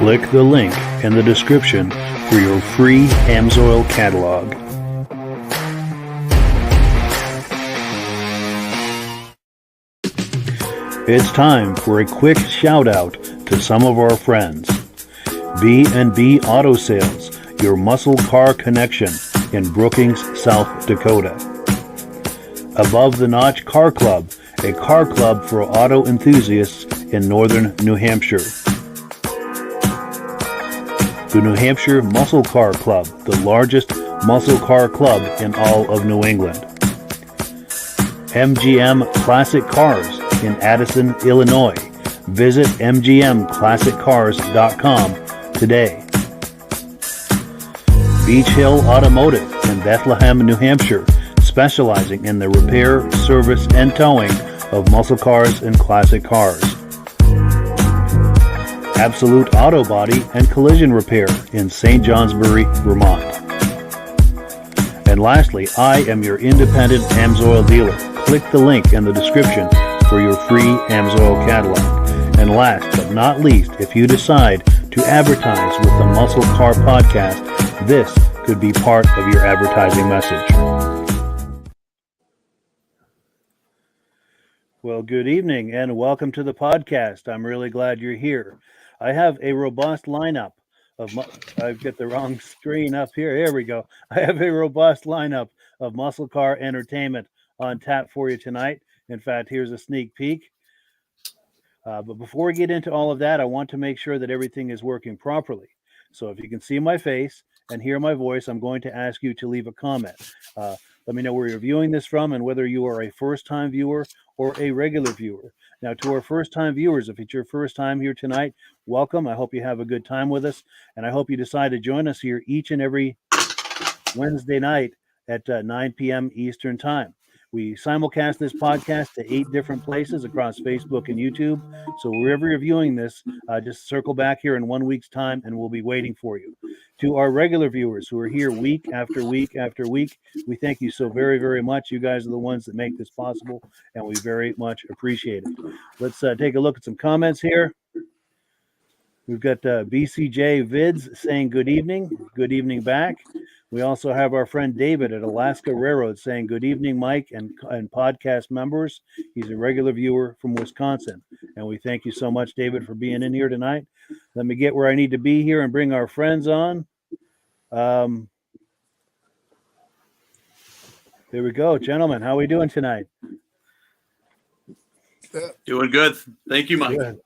Click the link in the description for your free AMSOIL catalog. It's time for a quick shout out to some of our friends. B&B Auto Sales, your muscle car connection in Brookings, South Dakota. Above the Notch Car Club, a car club for auto enthusiasts in northern New Hampshire. The New Hampshire Muscle Car Club, the largest muscle car club in all of New England. MGM Classic Cars in Addison, Illinois. Visit mgmclassiccars.com today. Beach Hill Automotive in Bethlehem, New Hampshire, specializing in the repair, service, and towing of muscle cars and classic cars. Absolute Auto Body and Collision Repair in St. Johnsbury, Vermont. And lastly, I am your independent AMSOIL dealer. Click the link in the description for your free AMSOIL catalog. And last but not least, if you decide to advertise with the Muscle Car Podcast, this could be part of your advertising message. Well, good evening and welcome to the podcast. I'm really glad you're here. I have a robust lineup of, I've got the wrong screen up here. Here we go. I have a robust lineup of muscle car entertainment on tap for you tonight. In fact, here's a sneak peek. But before we get into all of that, I want to make sure that everything is working properly. So if you can see my face and hear my voice, I'm going to ask you to leave a comment. Let me know where you're viewing this from and whether you are a first-time viewer or a regular viewer. Now, to our first-time viewers, if it's your first time here tonight, welcome. I hope you have a good time with us, and I hope you decide to join us here each and every Wednesday night at 9 p.m. Eastern Time. We simulcast this podcast to 8 different places across Facebook and YouTube. So wherever you're viewing this, just circle back here in 1 week's time, and we'll be waiting for you. To our regular viewers who are here week after week after week, we thank you so very, very much. You guys are the ones that make this possible, and we very much appreciate it. Let's take a look at some comments here. We've got BCJ Vids saying good evening. Good evening back. We also have our friend David at Alaska Railroad saying good evening, Mike, and podcast members. He's a regular viewer from Wisconsin. And we thank you so much, David, for being in here tonight. Let me get where I need to be here and bring our friends on. There we go. Gentlemen, how are we doing tonight? Doing good. Thank you, Mike. Good.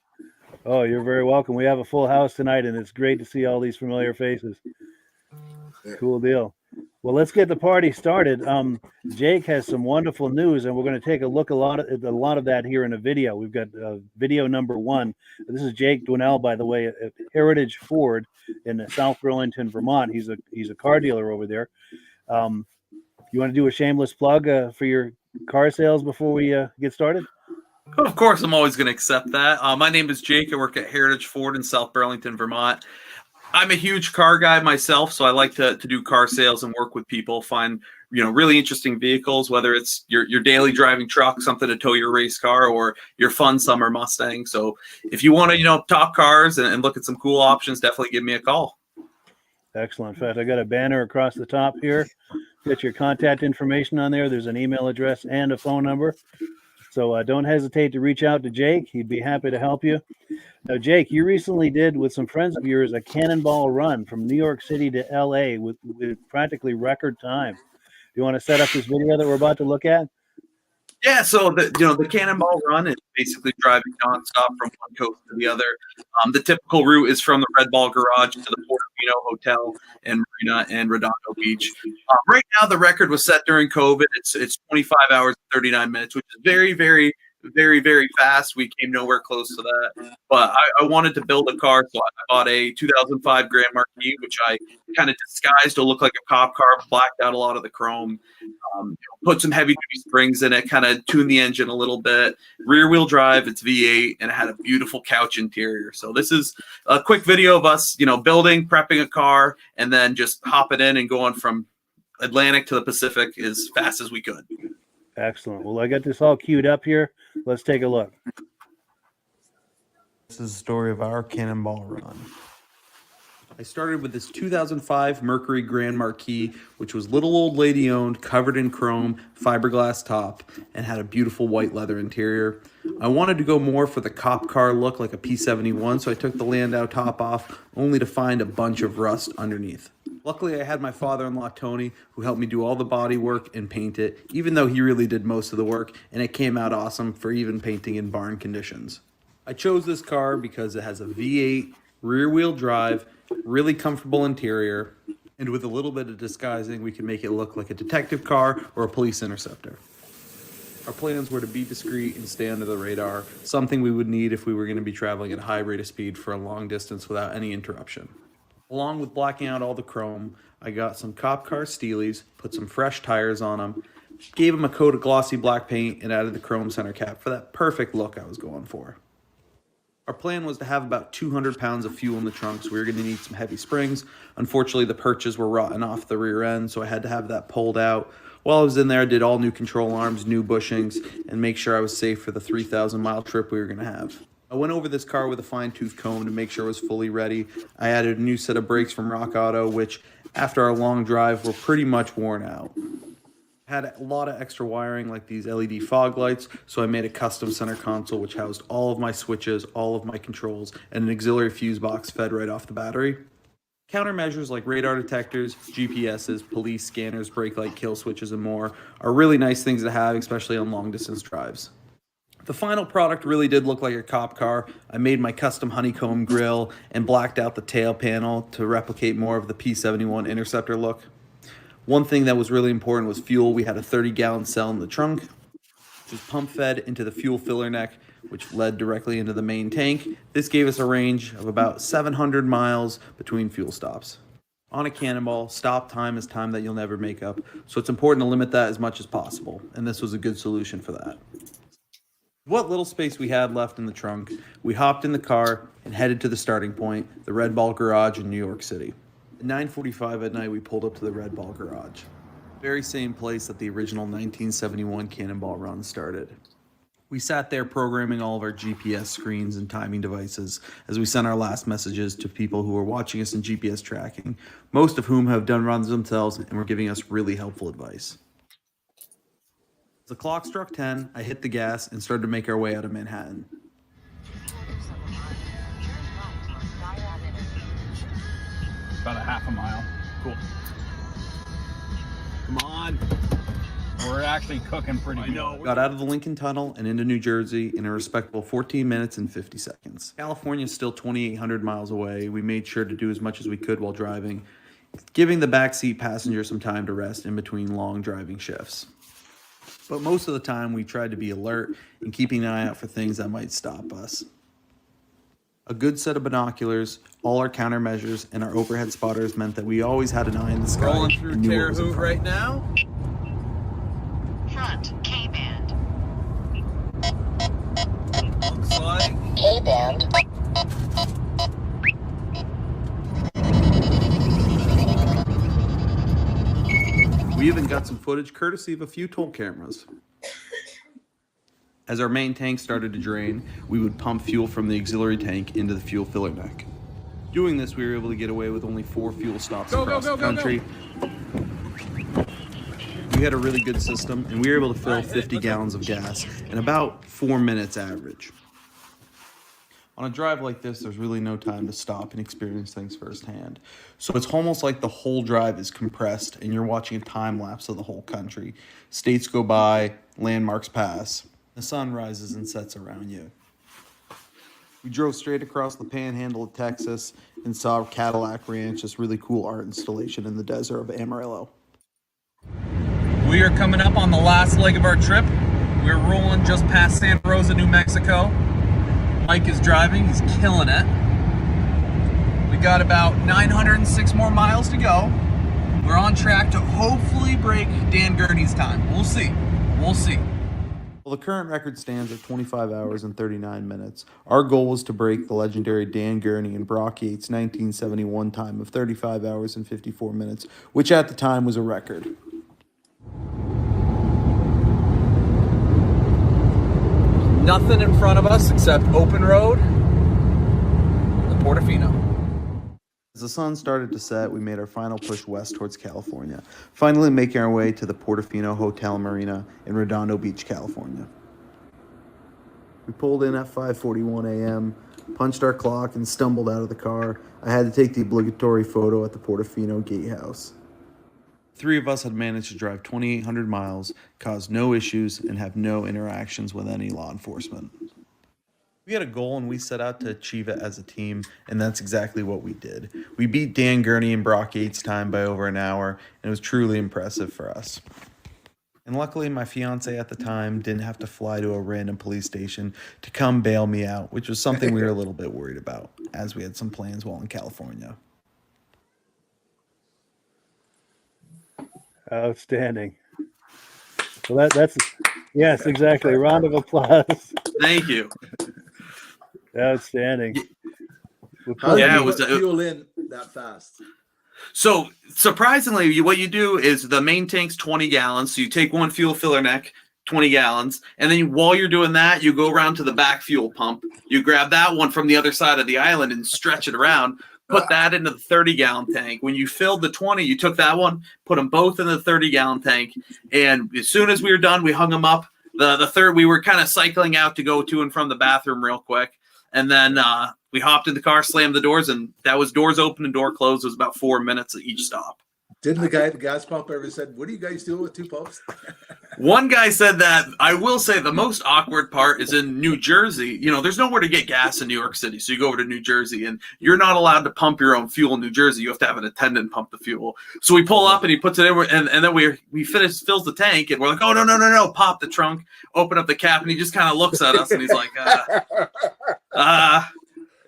Oh, you're very welcome. We have a full house tonight, and it's great to see all these familiar faces. Cool deal. Well, let's get the party started. Jake has some wonderful news, and we're going to take a look at a lot of that here in a video. We've got video number 1. This is Jake Dwinell, by the way, at Heritage Ford in South Burlington, Vermont. He's a car dealer over there. You want to do a shameless plug for your car sales before we get started? Of course, I'm always going to accept that. My name is Jake. I work at Heritage Ford in South Burlington, Vermont. I'm a huge car guy myself, so I like to do car sales and work with people, find really interesting vehicles, whether it's your daily driving truck, something to tow your race car, or your fun summer Mustang. So if you want to talk cars and look at some cool options, definitely give me a call. Excellent. In fact, I got a banner across the top here. Get your contact information on there. There's an email address and a phone number. So don't hesitate to reach out to Jake. He'd be happy to help you. Now, Jake, you recently did with some friends of yours a Cannonball run from New York City to L.A. with practically record time. Do you want to set up this video that we're about to look at? Yeah, so the Cannonball run is basically driving nonstop from one coast to the other. The typical route is from the Red Ball Garage to the Portofino Hotel and Marina and Redondo Beach. Right now, the record was set during COVID. It's 25 hours and 39 minutes, which is very, very, very, very fast. We came nowhere close to that. But I wanted to build a car, so I bought a 2005 Grand Marquis, which I kind of disguised to look like a cop car, blacked out a lot of the chrome, put some heavy-duty springs in it, kind of tuned the engine a little bit. Rear-wheel drive, it's V8, and it had a beautiful couch interior. So this is a quick video of us, building, prepping a car, and then just hopping in and going from Atlantic to the Pacific as fast as we could. Excellent. Well, I got this all queued up here. Let's take a look. This is the story of our Cannonball run. I started with this 2005 Mercury Grand Marquis, which was little old lady owned, covered in chrome, fiberglass top, and had a beautiful white leather interior. I wanted to go more for the cop car look like a P71, so I took the Landau top off, only to find a bunch of rust underneath. Luckily, I had my father-in-law, Tony, who helped me do all the body work and paint it, even though he really did most of the work, and it came out awesome for even painting in barn conditions. I chose this car because it has a V8, rear-wheel drive, really comfortable interior, and with a little bit of disguising, we can make it look like a detective car or a police interceptor. Our plans were to be discreet and stay under the radar, something we would need if we were going to be traveling at a high rate of speed for a long distance without any interruption. Along with blacking out all the chrome, I got some cop car steelies, put some fresh tires on them, gave them a coat of glossy black paint, and added the chrome center cap for that perfect look I was going for. Our plan was to have about 200 pounds of fuel in the trunk, so we were going to need some heavy springs. Unfortunately, the perches were rotten off the rear end, so I had to have that pulled out. While I was in there, I did all new control arms, new bushings, and make sure I was safe for the 3,000-mile trip we were going to have. I went over this car with a fine-tooth comb to make sure it was fully ready. I added a new set of brakes from Rock Auto, which, after our long drive, were pretty much worn out. Had a lot of extra wiring like these LED fog lights, so I made a custom center console which housed all of my switches, all of my controls, and an auxiliary fuse box fed right off the battery. Countermeasures like radar detectors, GPSs, police scanners, brake light kill switches, and more are really nice things to have, especially on long distance drives. The final product really did look like a cop car. I made my custom honeycomb grille and blacked out the tail panel to replicate more of the P71 Interceptor look. One thing that was really important was fuel. We had a 30-gallon cell in the trunk, which was pump fed into the fuel filler neck, which led directly into the main tank. This gave us a range of about 700 miles between fuel stops. On a Cannonball, stop time is time that you'll never make up, so it's important to limit that as much as possible, and this was a good solution for that. What little space we had left in the trunk, we hopped in the car and headed to the starting point, the Red Ball Garage in New York City. At 9:45 at night, we pulled up to the Red Ball Garage. Very same place that the original 1971 Cannonball run started. We sat there programming all of our GPS screens and timing devices as we sent our last messages to people who were watching us in GPS tracking, most of whom have done runs themselves and were giving us really helpful advice. As the clock struck 10, I hit the gas and started to make our way out of Manhattan. About a half a mile. Cool. Come on. We're actually cooking pretty good. Got out of the Lincoln Tunnel and into New Jersey in a respectable 14 minutes and 50 seconds. California is still 2,800 miles away. We made sure to do as much as we could while driving, giving the backseat passenger some time to rest in between long driving shifts. But most of the time, we tried to be alert and keeping an eye out for things that might stop us. A good set of binoculars, all our countermeasures, and our overhead spotters meant that we always had an eye in the sky. Rolling through Terre Haute right now. Front K-band. Looks like K-band. We even got some footage courtesy of a few toll cameras. As our main tank started to drain, we would pump fuel from the auxiliary tank into the fuel filler neck. Doing this, we were able to get away with only 4 fuel stops across the country. We had a really good system, and we were able to fill 50 gallons of gas in about 4 minutes average. On a drive like this, there's really no time to stop and experience things firsthand. So it's almost like the whole drive is compressed, and you're watching a time lapse of the whole country. States go by, landmarks pass. The sun rises and sets around you. We drove straight across the panhandle of Texas and saw Cadillac Ranch, this really cool art installation in the desert of Amarillo. we are coming up on the last leg of our trip. We're rolling just past Santa Rosa, New Mexico. Mike is driving, he's killing it. We got about 906 more miles to go. We're on track to hopefully break Dan Gurney's time. We'll see. We'll see. Well, the current record stands at 25 hours and 39 minutes. Our goal was to break the legendary Dan Gurney and Brock Yates' 1971 time of 35 hours and 54 minutes, which at the time was a record. Nothing in front of us except open road, the Portofino. As the sun started to set, we made our final push west towards California, finally making our way to the Portofino Hotel and Marina in Redondo Beach, California. We pulled in at 5:41 a.m., punched our clock, and stumbled out of the car. I had to take the obligatory photo at the Portofino gatehouse. Three of us had managed to drive 2,800 miles, cause no issues, and have no interactions with any law enforcement. We had a goal and we set out to achieve it as a team, and that's exactly what we did. We beat Dan Gurney and Brock Yates' time by over an hour, and it was truly impressive for us. And luckily, my fiance at the time didn't have to fly to a random police station to come bail me out, which was something we were a little bit worried about, as we had some plans while in California. Outstanding. Well, that's yes, exactly. Round of applause. Thank you. Outstanding. How Yeah, did it was you put fuel in that fast? So surprisingly, what you do is the main tank's 20 gallons. So you take one fuel filler neck, 20 gallons, and then while you're doing that, you go around to the back fuel pump. You grab that one from the other side of the island and stretch it around. Put that into the 30-gallon tank. When you filled the 20, you took that one, put them both in the 30-gallon tank, and as soon as we were done, we hung them up. The third, we were kind of cycling out to go to and from the bathroom real quick, and then we hopped in the car, slammed the doors, and that was doors open and door closed. It was about 4 minutes at each stop. Didn't the guy at the gas pump ever said, "What are you guys doing with two pumps?" One guy said that. I will say the most awkward part is in New Jersey. You know, there's nowhere to get gas in New York City. So you go over to New Jersey and you're not allowed to pump your own fuel in New Jersey. You have to have an attendant pump the fuel. So we pull up and he puts it in and then we fills the tank and we're like, oh, no. Pop the trunk, open up the cap. And he just kind of looks at us and he's like, and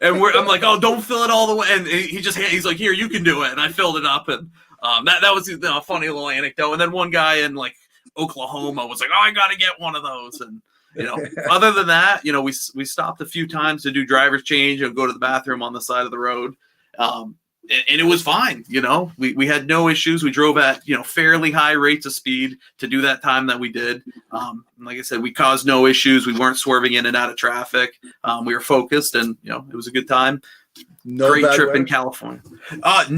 I'm like, oh, don't fill it all the way. And he's like, here, you can do it. And I filled it up and that was a funny little anecdote. And then one guy in like Oklahoma was like, oh, I got to get one of those. And, you know, other than that, you know, we stopped a few times to do driver's change and go to the bathroom on the side of the road. And it was fine. You know, we had no issues. We drove at, you know, fairly high rates of speed to do that time that we did. Like I said, we caused no issues. We weren't swerving in and out of traffic. We were focused and, you know, it was a good time. No Great bad trip weather? in California.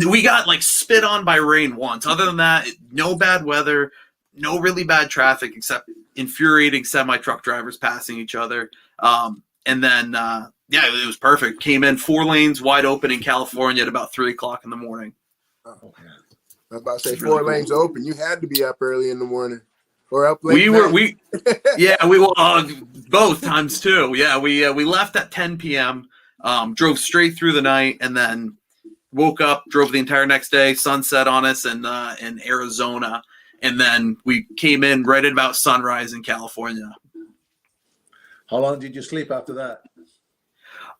We got like spit on by rain once. Other than that, no bad weather, no really bad traffic except infuriating semi-truck drivers passing each other. And then, it was perfect. Came in 4 lanes wide open in California at about 3:00 in the morning. Oh, I was about to say 4 lanes open. You had to be up early in the morning or up late. We were both times too. Yeah, we left at 10 p.m. Drove straight through the night and then woke up, drove the entire next day, sunset on us in Arizona. And then we came in right at about sunrise in California. How long did you sleep after that?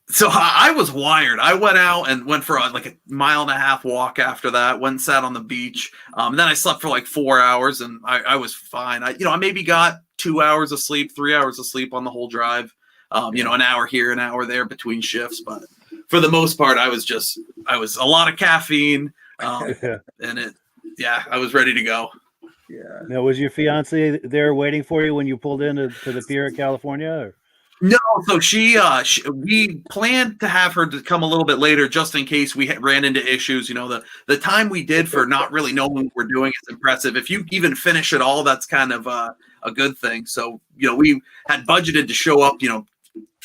So I was wired. I went out and went for like a 1.5 mile walk after that, went and sat on the beach. Then I slept for like 4 hours and I was fine. I maybe got 2 hours of sleep, 3 hours of sleep on the whole drive. An hour here, an hour there between shifts. But for the most part, I was a lot of caffeine. And I was ready to go. Yeah. Now, was your fiance there waiting for you when you pulled into the pier at California? Or? No, so we planned to have her to come a little bit later just in case we ran into issues. You know, the time we did for not really knowing what we're doing is impressive. If you even finish it all, that's kind of a good thing. So, you know, we had budgeted to show up,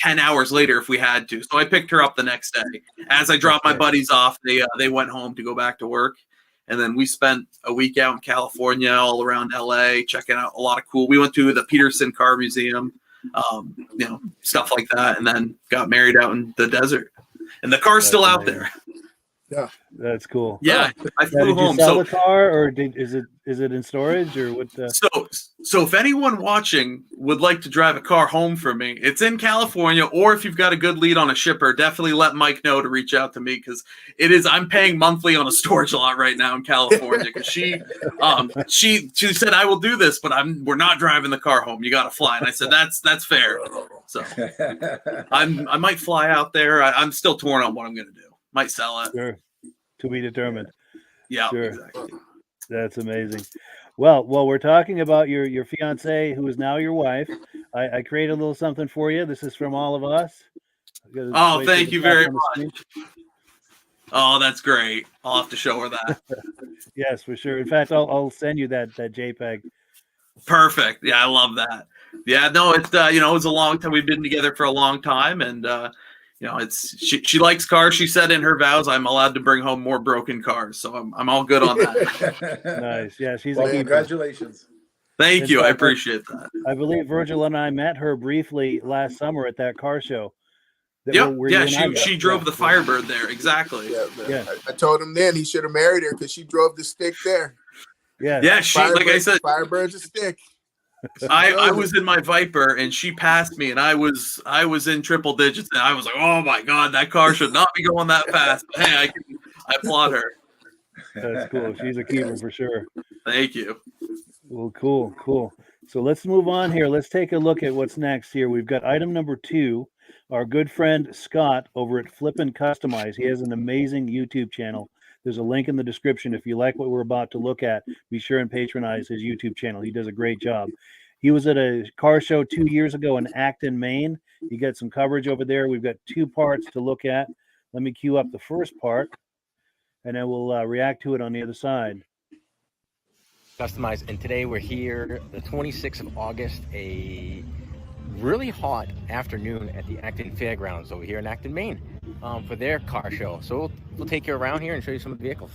10 hours later if we had to. So I picked her up the next day. As I dropped my buddies off, they went home to go back to work. And then we spent a week out in California, all around LA, checking out a lot of cool. We went to the Peterson Car Museum, stuff like that, and then got married out in the desert. And the car's still out there. Yeah, that's cool. Yeah, I flew did home. You sell the car, or is it in storage, or what? So if anyone watching would like to drive a car home for me, it's in California. Or if you've got a good lead on a shipper, definitely let Mike know to reach out to me because I'm paying monthly on a storage lot right now in California because she said I will do this, but we're not driving the car home. You got to fly, and I said that's fair. So I might fly out there. I'm still torn on what I'm going to do. Might sell it. Sure. To be determined. Yeah, sure. Exactly. That's amazing. Well, we're talking about your fiance, who is now your wife. I created a little something for you. This is from all of us. Oh, thank you very much. Oh, that's great. I'll have to show her that. Yes, for sure. In fact, I'll send you that JPEG. Perfect. Yeah, I love that. Yeah, no, it's it was a long time. We've been together for a long time, and it's she likes cars. She said in her vows, I'm allowed to bring home more broken cars, so I'm all good on that. Nice. Yeah, she's Well, a keeper. congratulations. Thank you. I appreciate that. I believe Virgil and I met her briefly last summer at that car show. Yep. where you Yeah, and I met. she drove the Firebird there. Exactly. Yeah, man. Yeah. I told him then he should have married her because she drove the stick there. Yeah. Yeah, she like I said, Firebird's a stick. I was in my Viper and she passed me and I was in triple digits and I was like, oh my god, that car should not be going that fast. But hey, I applaud her. That's cool. She's a keeper for sure. Thank you. Well, cool. So let's move on here. Let's take a look at what's next here. We've got item number 2. Our good friend Scott over at Flippin Customized. He has an amazing YouTube channel. There's a link in the description. If you like what we're about to look at, be sure and patronize his YouTube channel. He does a great job. He was at a car show 2 years ago in Acton, Maine. He got some coverage over there. We've got 2 parts to look at. Let me cue up the first part, and then we'll react to it on the other side. Customized, and today we're here the 26th of August, a really hot afternoon at the Acton Fairgrounds over here in Acton, Maine, for their car show. So we'll take you around here and show you some of the vehicles.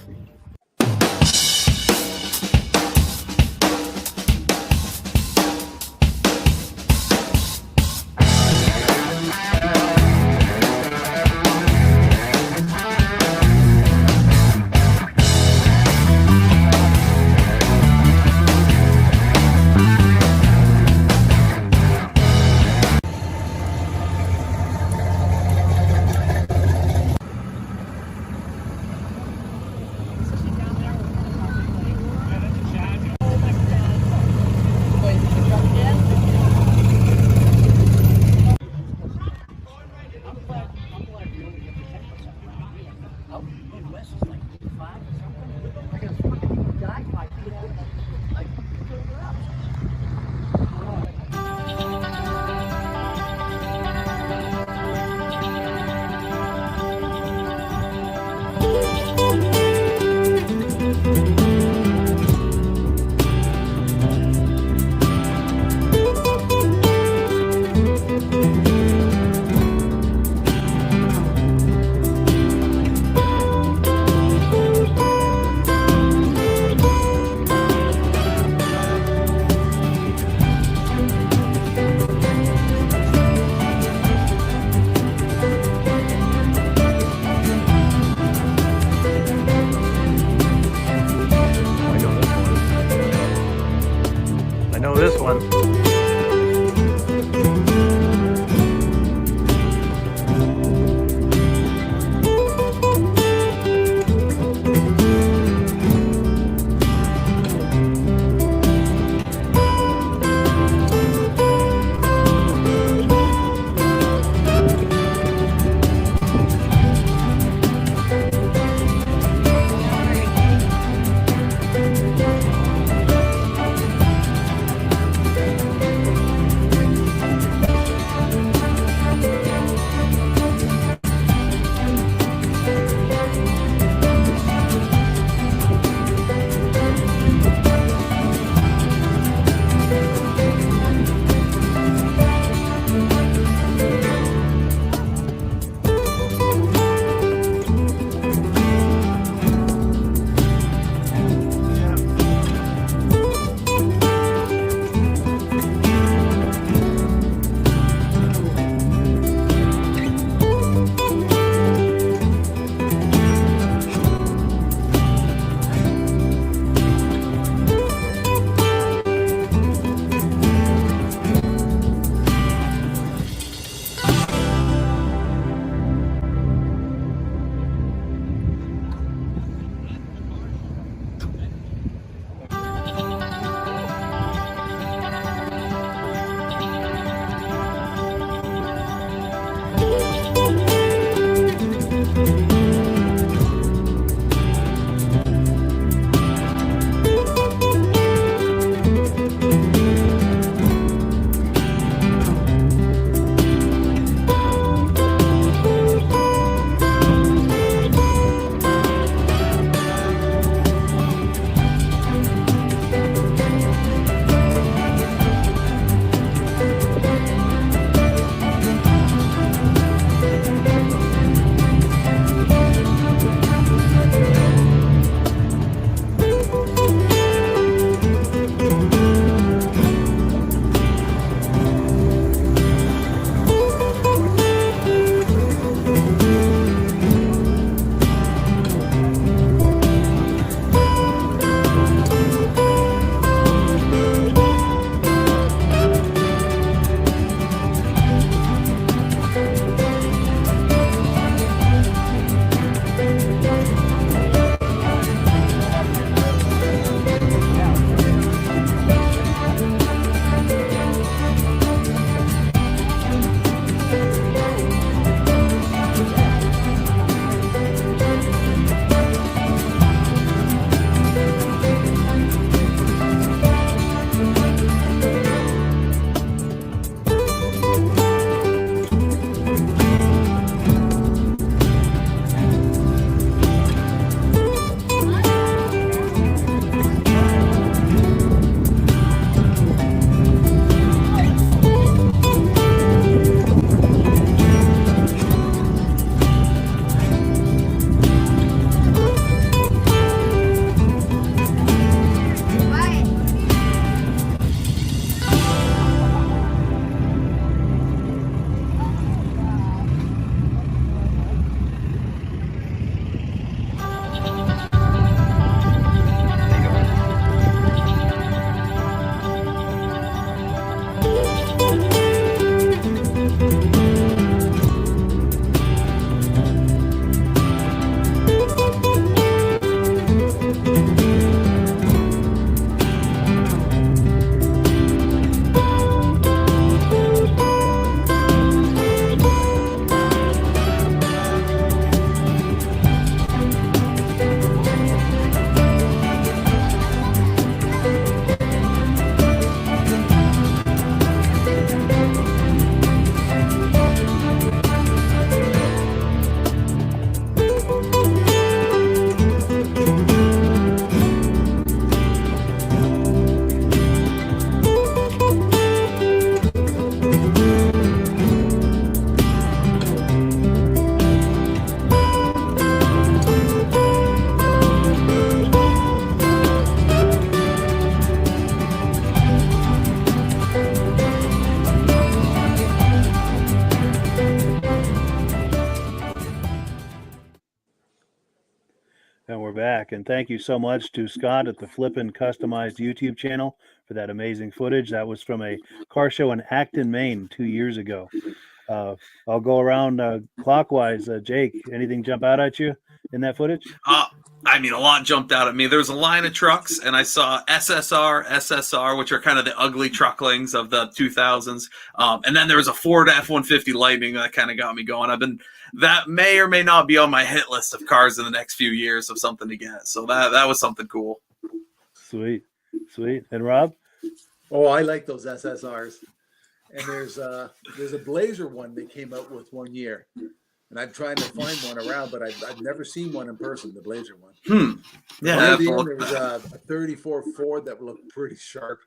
And we're back. And thank you so much to Scott at the Flippin Customized YouTube channel for that amazing footage. That was from a car show in Acton, Maine 2 years ago. I'll go around clockwise. Jake, anything jump out at you in that footage? I mean, a lot jumped out at me. There was a line of trucks, and I saw SSR, which are kind of the ugly trucklings of the 2000s. And then there was a Ford F-150 Lightning that kind of got me going. That may or may not be on my hit list of cars in the next few years of something to get. So that was something cool. Sweet. And Rob? Oh, I like those SSRs. And there's a Blazer one they came out with 1 year. And I'm trying to find one around, but I've never seen one in person, the Blazer one. Yeah. There was a 34 Ford that looked pretty sharp.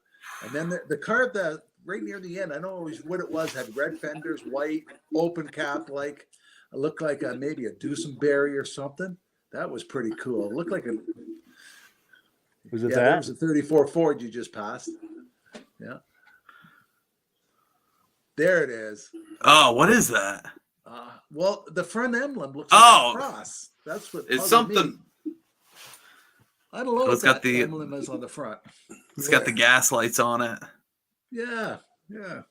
And then the car that right near the end, I don't know what it was, had red fenders, white, open cap, like it looked like maybe a Duesenberry or something. That was pretty cool. It looked like a Was it There that? was a 34 Ford you just passed. Yeah. There it is. Oh, what is that? Well, the front emblem looks like a cross. That's what it's puzzled something. me. I don't know Well, what it's got that the- emblem is on the front. It's got the gas lights on it. Yeah. Well, Yeah,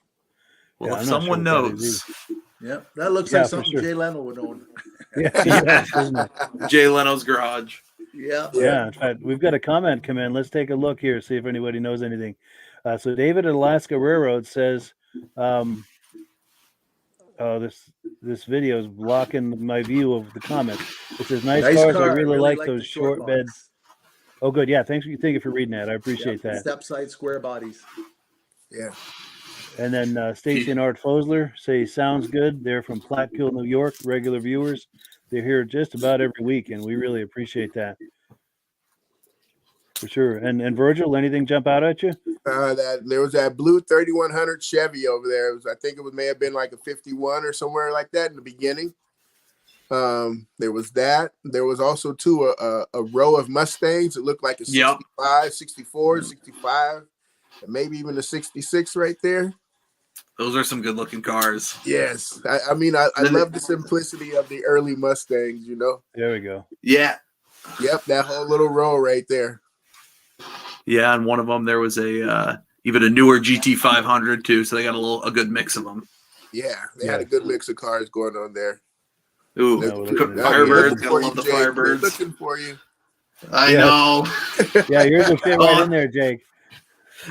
if I'm not someone sure what that is knows, Yeah. That looks Yeah, like for something sure. Jay Leno would own. Yeah, isn't it? Jay Leno's garage. Yeah. Yeah, in fact, we've got a comment come in. Let's take a look here, see if anybody knows anything. So David at Alaska Railroad says, this video is blocking my view of the comments. It says, nice cars. car. I really like the those short box. bed. Oh, good. Yeah, thank you for reading that. I appreciate that. Step side square bodies. Yeah. And then Stacy and Art Fosler say, sounds good. They're from Platteville, New York, regular viewers. They're here just about every week, and we really appreciate that. For sure. And Virgil, anything jump out at you? That there was that blue 3100 Chevy over there. I think it may have been like a 51 or somewhere like that in the beginning. There was that. There was also a row of Mustangs. It looked like a 65, 64, 65, and maybe even a 66 right there. Those are some good looking cars. Yes. I mean, I love the simplicity of the early Mustangs, you know? There we go. Yeah. Yep, that whole little row right there. Yeah, and one of them there was even a newer GT500 too, so they got a good mix of them. Yeah, they had a good mix of cars going on there. Ooh, Firebirds, gotta love the Firebirds. Looking for you. I know. Yeah, yours will fit right in there, Jake.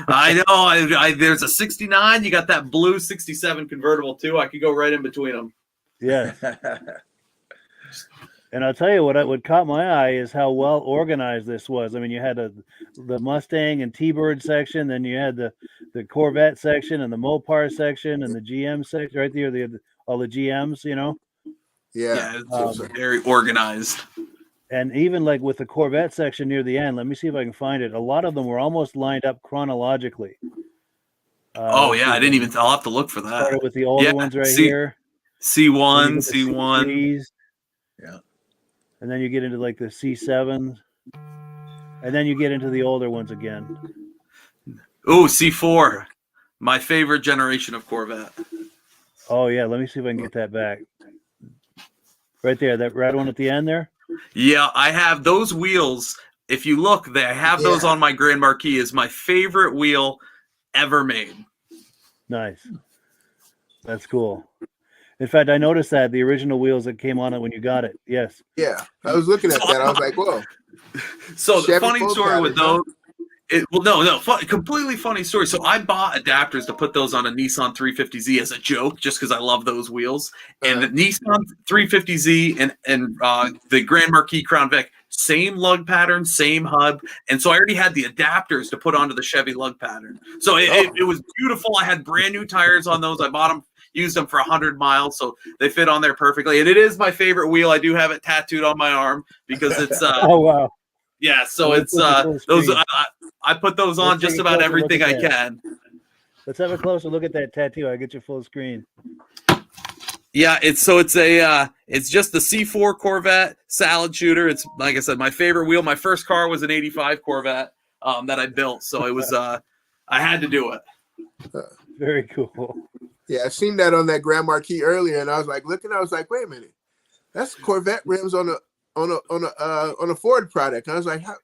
I know. There's a 69. You got that blue 67 convertible too. I could go right in between them. Yeah. And I'll tell you what caught my eye is how well organized this was. I mean, you had the Mustang and T-Bird section, then you had the Corvette section and the Mopar section and the GM section right there, all the GMs, you know. Yeah, it's very organized. And even like with the Corvette section near the end, let me see if I can find it. A lot of them were almost lined up chronologically. I didn't even. I'll have to look for that. Started with the older ones right here. C1, C1. C3s, yeah. And then you get into like the C7s. And then you get into the older ones again. Oh, C4. My favorite generation of Corvette. Oh, yeah. Let me see if I can get that back. Right there. That red one at the end there? Yeah, I have those wheels. If you look, I have those on my Grand Marquis. Is my favorite wheel ever made. Nice. That's cool. In fact, I noticed that the original wheels that came on it when you got it. Yes. Yeah, I was looking at that. I was like, whoa. So the Chevy funny story with those. Completely funny story. So I bought adapters to put those on a Nissan 350Z as a joke, just because I love those wheels. And the Nissan 350Z and the Grand Marquis Crown Vic, same lug pattern, same hub, and so I already had the adapters to put onto the Chevy lug pattern. So it was beautiful. I had brand new tires on those. I bought them, used them for 100 miles, so they fit on there perfectly. And it is my favorite wheel. I do have it tattooed on my arm because it's. Oh wow. Yeah, so it's those. I put those on just about everything I can. Let's have a closer look at that tattoo. I get you full screen. Yeah, it's just the C4 Corvette salad shooter. It's like I said, my favorite wheel. My first car was an '85 Corvette that I built, so it was I had to do it. Very cool. Yeah, I seen that on that Grand Marquis earlier, and I was like, wait a minute, that's Corvette rims on on a Ford product. I was like, how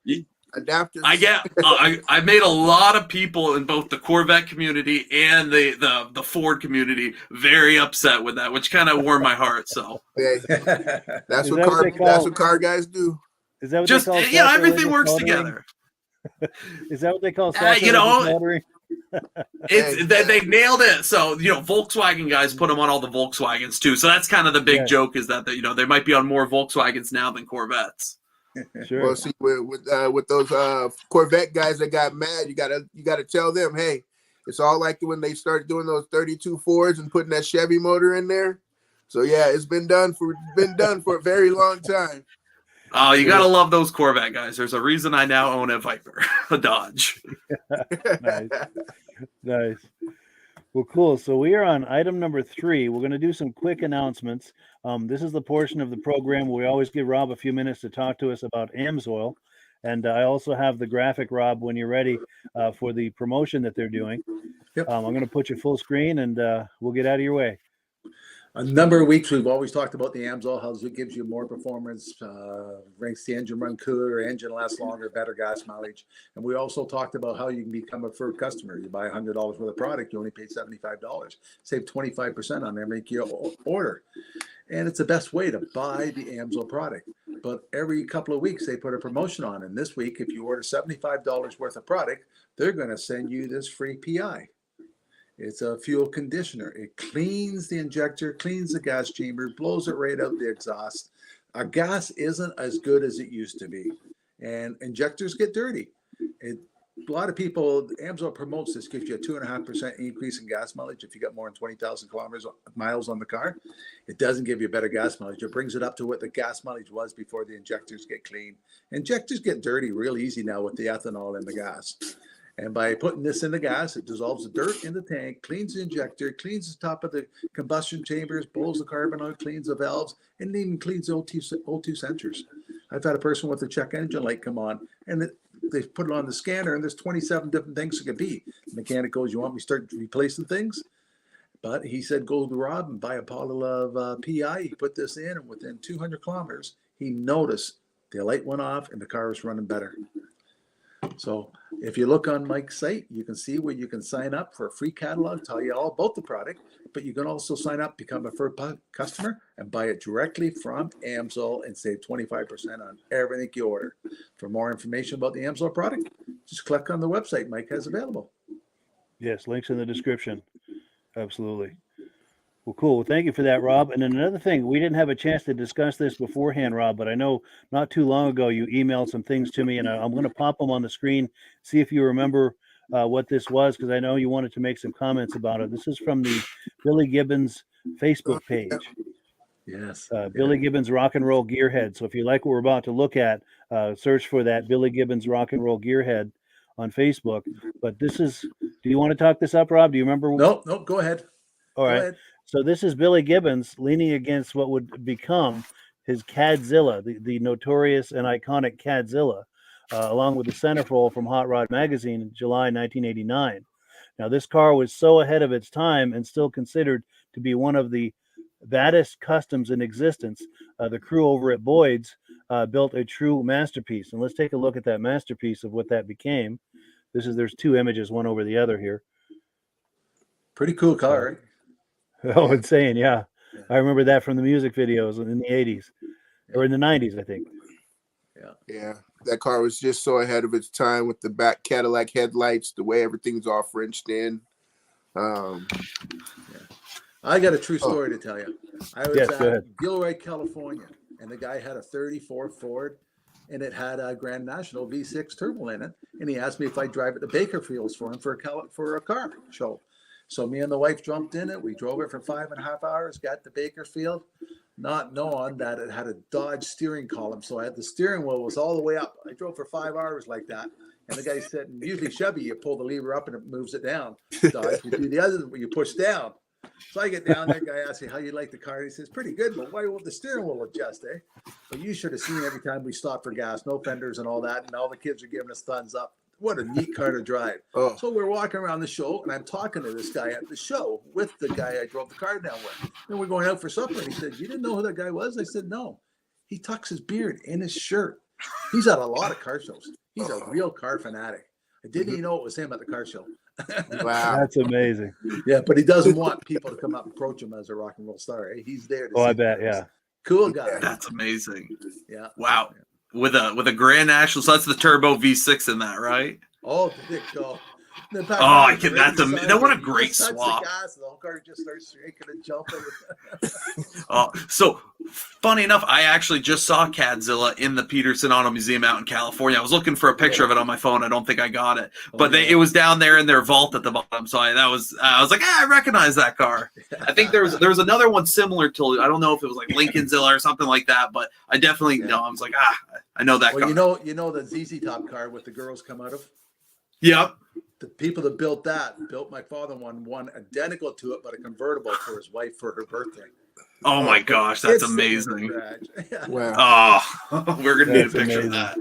adapters? I made a lot of people in both the Corvette community and the Ford community very upset with that, which kind of warmed my heart. So that's what car guys do. Is that what just they call everything works motoring? together. Is that what they call motoring? They nailed it. So Volkswagen guys put them on all the Volkswagens too. So that's kind of the big joke, is that they might be on more Volkswagens now than Corvettes. Sure. Well, see, with those Corvette guys that got mad, you gotta tell them, hey, it's all like when they start doing those 32 Fords and putting that Chevy motor in there. So yeah, it's been done for a very long time. Oh, you gotta love those Corvette guys. There's a reason I now own a Viper, a Dodge. Nice. Well, cool. So we are on item number 3. We're going to do some quick announcements. This is the portion of the program where we always give Rob a few minutes to talk to us about AMSOIL. And I also have the graphic, Rob, when you're ready for the promotion that they're doing. Yep. I'm going to put you full screen and we'll get out of your way. A number of weeks, we've always talked about the AMSOIL, how it gives you more performance, makes the engine run cooler, engine lasts longer, better gas mileage. And we also talked about how you can become a preferred customer. You buy $100 worth of product, you only pay $75, save 25% on every order. And it's the best way to buy the AMSOIL product. But every couple of weeks, they put a promotion on. And this week, if you order $75 worth of product, they're going to send you this free PI. It's a fuel conditioner. It cleans the injector, cleans the gas chamber, blows it right out the exhaust. Our gas isn't as good as it used to be, and injectors get dirty. A lot of people, AMSOIL promotes this, gives you a 2.5% increase in gas mileage if you got more than 20,000 miles on the car. It doesn't give you better gas mileage. It brings it up to what the gas mileage was before the injectors get clean. Injectors get dirty real easy now with the ethanol in the gas. And by putting this in the gas, it dissolves the dirt in the tank, cleans the injector, cleans the top of the combustion chambers, blows the carbon out, cleans the valves, and even cleans the O2 sensors. I've had a person with a check engine light come on, and they put it on the scanner, and there's 27 different things it could be. The mechanic goes, "You want me to start replacing things?" But he said, "Go to Rob and buy a bottle of PI." He put this in, and within 200 kilometers, he noticed the light went off, and the car was running better. So if you look on Mike's site, you can see where you can sign up for a free catalog, tell you all about the product, but you can also sign up, become a preferred customer, and buy it directly from AMSOIL and save 25% on everything you order. For more information about the AMSOIL product, just click on the website Mike has available. Yes, links in the description. Absolutely. Well, cool. Well, thank you for that, Rob. And then another thing, we didn't have a chance to discuss this beforehand, Rob, but I know not too long ago you emailed some things to me, and I'm going to pop them on the screen, see if you remember what this was, because I know you wanted to make some comments about it. This is from the Billy Gibbons Facebook page. Yes. Billy Gibbons Rock and Roll Gearhead. So if you like what we're about to look at, search for that Billy Gibbons Rock and Roll Gearhead on Facebook. But this is, do you want to talk this up, Rob? Do you remember? No, go ahead. All right. Go ahead. So this is Billy Gibbons leaning against what would become his Cadzilla, the notorious and iconic Cadzilla, along with the centerfold from Hot Rod Magazine in July 1989. Now, this car was so ahead of its time and still considered to be one of the baddest customs in existence. The crew over at Boyd's built a true masterpiece. And let's take a look at that masterpiece of what that became. There's two images, one over the other here. Pretty cool car, right? Oh, insane. Yeah. I remember that from the music videos in the 80s or in the 90s, I think. Yeah. That car was just so ahead of its time with the back Cadillac headlights, the way everything's all Frenched in. I got a true story to tell you. I was at Gilroy, California, and the guy had a 34 Ford, and it had a Grand National V6 turbo in it. And he asked me if I'd drive it to Bakerfields for him for a car show. So me and the wife jumped in it. We drove it for 5.5 hours, got to Bakersfield, not knowing that it had a Dodge steering column. So I had the steering wheel was all the way up. I drove for 5 hours like that. And the guy said, usually Chevy, you pull the lever up and it moves it down. Dodge, you do the other where you push down. So I get down there, guy asks me, how you like the car? He says, pretty good, but why won't the steering wheel adjust, eh? But you should have seen every time we stopped for gas, no fenders and all that. And all the kids are giving us thumbs up. What a neat car to drive. Oh. So we're walking around the show, and I'm talking to this guy at the show with the guy I drove the car down with. And we're going out for supper, and he said, you didn't know who that guy was? I said, no. he tucks his beard in his shirt. He's at a lot of car shows. He's a real car fanatic. I didn't even know it was him at the car show. Wow. That's amazing. Yeah, but he doesn't want people to come up and approach him as a rock and roll star. Eh? He's there to Oh, see I bet. cars. Yeah. Cool guy. That's amazing. Yeah. Wow. With a Grand National, so that's the turbo V6 in that, right? Oh, the dick go. I can. That what a great swap. The gas, the whole car just starts shaking and jumping. So funny enough, I actually just saw Cadzilla in the Peterson Auto Museum out in California. I was looking for a picture of it on my phone. I don't think I got it, but it was down there in their vault at the bottom. So I was like, I recognize that car. I think there was another one similar to, I don't know if it was like Lincolnzilla or something like that, but I definitely know. I was like, I know that car. You know the ZZ Top car with the girls come out of. Yep. The people that built my father one identical to it, but a convertible for his wife for her birthday. Oh my gosh, that's amazing. Wow. Oh, we're gonna need a picture of that.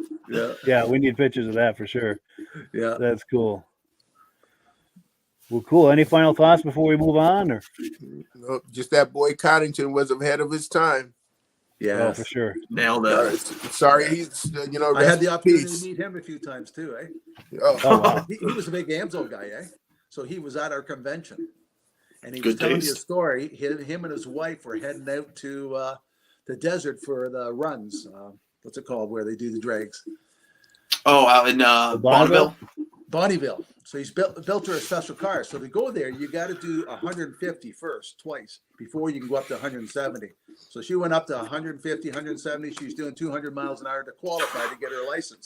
Yeah, we need pictures of that for sure. Yeah, that's cool. Well, cool. Any final thoughts before we move on? Or Nope, just that boy Coddington was ahead of his time. Yeah, oh, for sure. Nailed it. Sorry, he's I had the opportunity to meet him a few times too, eh? Oh, wow. He was a big AMSO guy, eh? So he was at our convention, and he Good was telling me a taste. story. Him and his wife were heading out to the desert for the runs. What's it called? Where they do the drags? Oh, out in Bonneville. Bonneville. So he's built her a special car. So to go there, you got to do 150 first, twice, before you can go up to 170. So she went up to 150, 170. She was doing 200 miles an hour to qualify to get her license.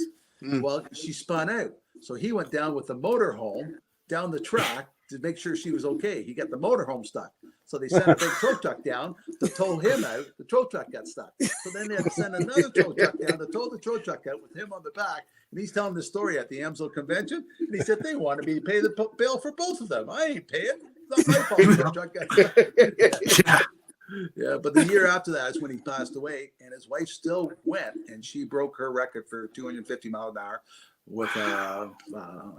Well, she spun out. So he went down with the motorhome down the track to make sure she was okay. He got the motorhome stuck. So they sent a big tow truck down to tow him out. The tow truck got stuck. So then they had to send another tow truck down to tow the tow truck out with him on the back. And he's telling the story at the AMSO convention. And he said, they wanted me to pay the bill for both of them. I ain't paying. It's not my fault the tow truck got stuck. Yeah, but the year after that is when he passed away. And his wife still went. And she broke her record for 250 miles an hour with, I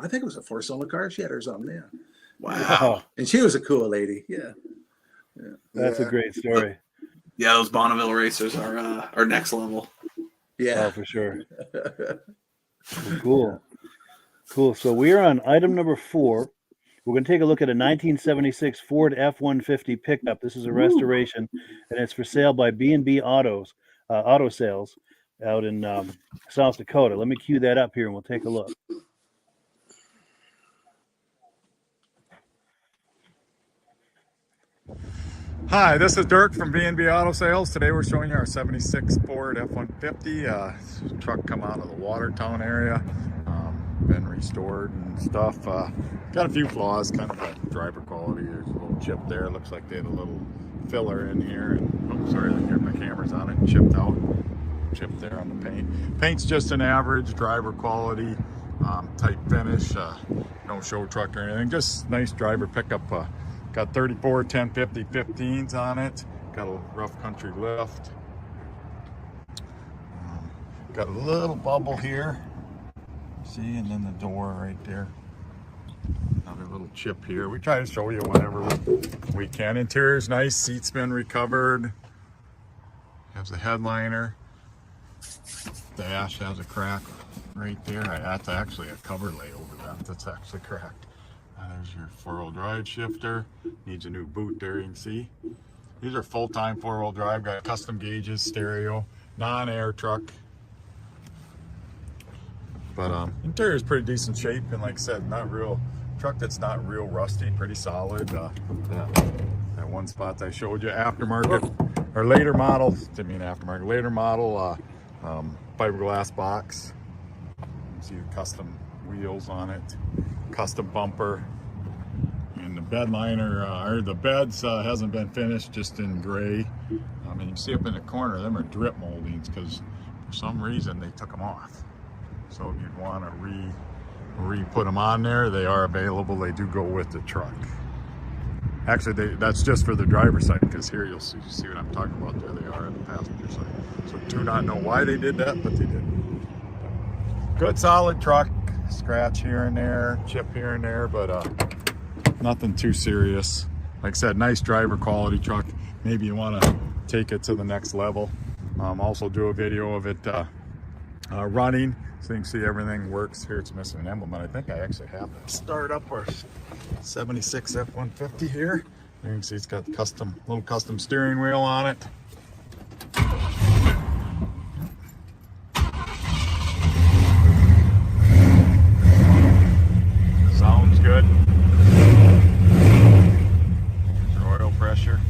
think it was a 4-cylinder car. She had hers on there. Wow. And she was a cool lady. Yeah. That's a great story. Yeah, those Bonneville racers are next level. Yeah. Oh, for sure. Well, cool. So we're on item number 4. We're going to take a look at a 1976 Ford F-150 pickup. This is a restoration, and it's for sale by B&B Auto Sales out in South Dakota. Let me cue that up here, and we'll take a look. Hi, this is Dirk from B&B Auto Sales. Today we're showing you our 76 Ford F-150. Truck come out of the Watertown area. Been restored and stuff. Got a few flaws, kind of a driver quality. There's a little chip there. Looks like they had a little filler in here. And, oh, sorry, my camera's on it. Chipped out. Chip there on the paint. Paint's just an average driver quality type finish. No show truck or anything. Just nice driver pickup. Got 34 1050 15s on it. Got a rough country lift. Got a little bubble here. See, and then the door right there. Another little chip here. We try to show you whenever we can. Interior's nice. Seat's been recovered. Has a headliner. Dash has a crack right there. That's actually a cover lay over that. That's actually cracked. There's your 4-wheel drive shifter. Needs a new boot there, you can see. These are full-time 4-wheel drive. Got custom gauges, stereo, non-air truck. But interior is pretty decent shape, and like I said, not real truck that's not real rusty, pretty solid. That one spot I showed you, aftermarket or later model, didn't mean aftermarket, later model fiberglass box. You see the custom wheels on it, custom bumper, and the bed liner or the beds hasn't been finished, just in gray. And you can see up in the corner, them are drip moldings because for some reason they took them off. So if you'd want to re-put them on there, they are available. They do go with the truck. Actually, that's just for the driver's side, because here you see what I'm talking about there. They are on the passenger side. So do not know why they did that, but they did. Good solid truck. Scratch here and there, chip here and there, but nothing too serious. Like I said, nice driver quality truck. Maybe you want to take it to the next level. Also do a video of it running, so you can see everything works. Here it's missing an emblem, but I think I actually have to start up our 76 F-150 here. You can see it's got little custom steering wheel on it. Sounds good. There's oil pressure.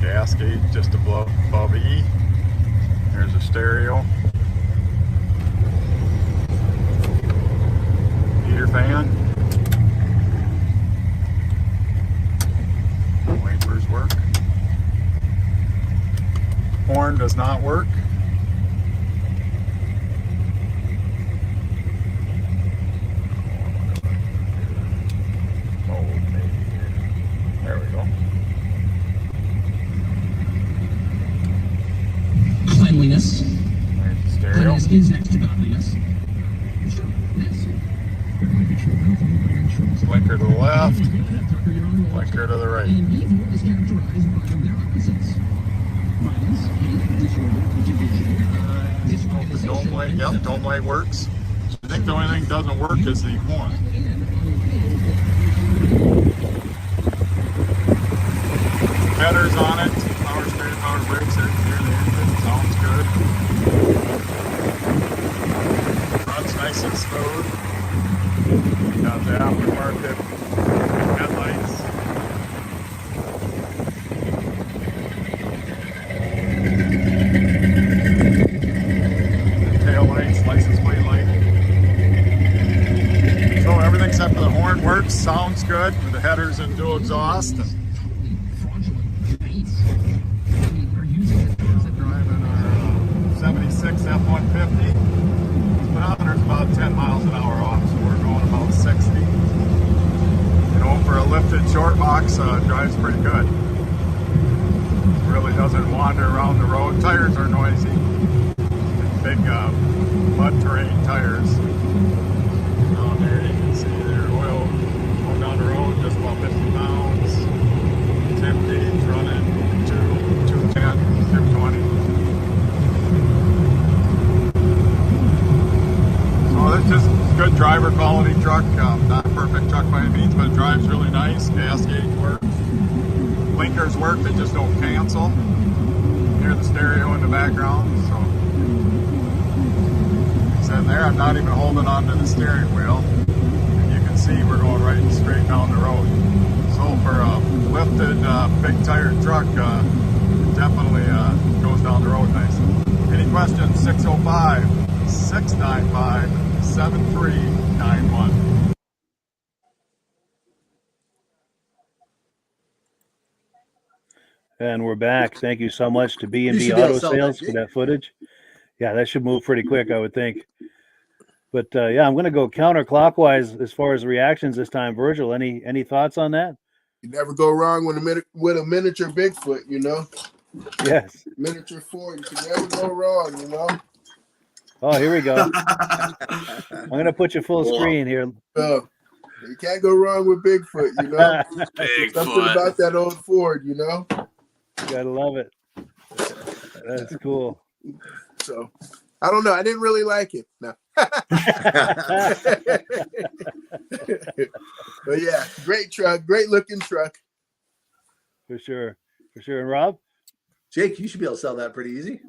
Gas gauge just above E. There's a stereo. Heater fan. Wipers work. Horn does not work. Oh, maybe here. There we go. Cleanliness. There's the stereo. Cleanliness is next to godliness. Blinker to the left. Blinker to the right. And evil is characterized by their opposites. Violence, hate, disorder, division, disorganization. Dome light, yep, dome light works. I think the only thing that doesn't work is the horn. Headers on it, power steering, power brakes, there's the engine, sounds good. Runs nice and smooth. Got the aftermarket headlights. Tail lights, license plate light. So everything except for the horn works, sounds good with the headers and dual exhaust. Driving our 76 F-150. Speedometer's about 10 miles an hour off, so we're going about 60. You know, for a lifted short box, drives pretty good. Really doesn't wander around the road. Tires are noisy. Big mud terrain tires. Down there you can see their oil going down the road, just about 50 pounds. Temp gauge running 210, 220. So it's just a good driver quality truck. Not a perfect truck by any means, but it drives really nice. Gas gauge works. Blinkers work, they just don't cancel. Hear the stereo in the background. So in there, I'm not even holding on to the steering wheel. And you can see we're going right straight down the road. So for a lifted, big tired truck, it definitely goes down the road nice. Any questions? 605-695-7391. And we're back. Thank you so much to B&B You should be able Auto to sell that, Sales for Jake. that footage. Yeah, that should move pretty quick, I would think. But yeah, I'm going to go counterclockwise as far as reactions this time. Virgil, any thoughts on that? You never go wrong with a miniature Bigfoot, you know. Yes. Miniature Ford, you can never go wrong, you know. Oh, here we go. I'm going to put you full screen here. You can't go wrong with Bigfoot, you know. Something Bigfoot. about that old Ford, you know. Gotta love it. That's cool. So I don't know. I didn't really like it. No. But yeah, great truck, great looking truck. For sure. For sure. And Rob? Jake, you should be able to sell that pretty easy.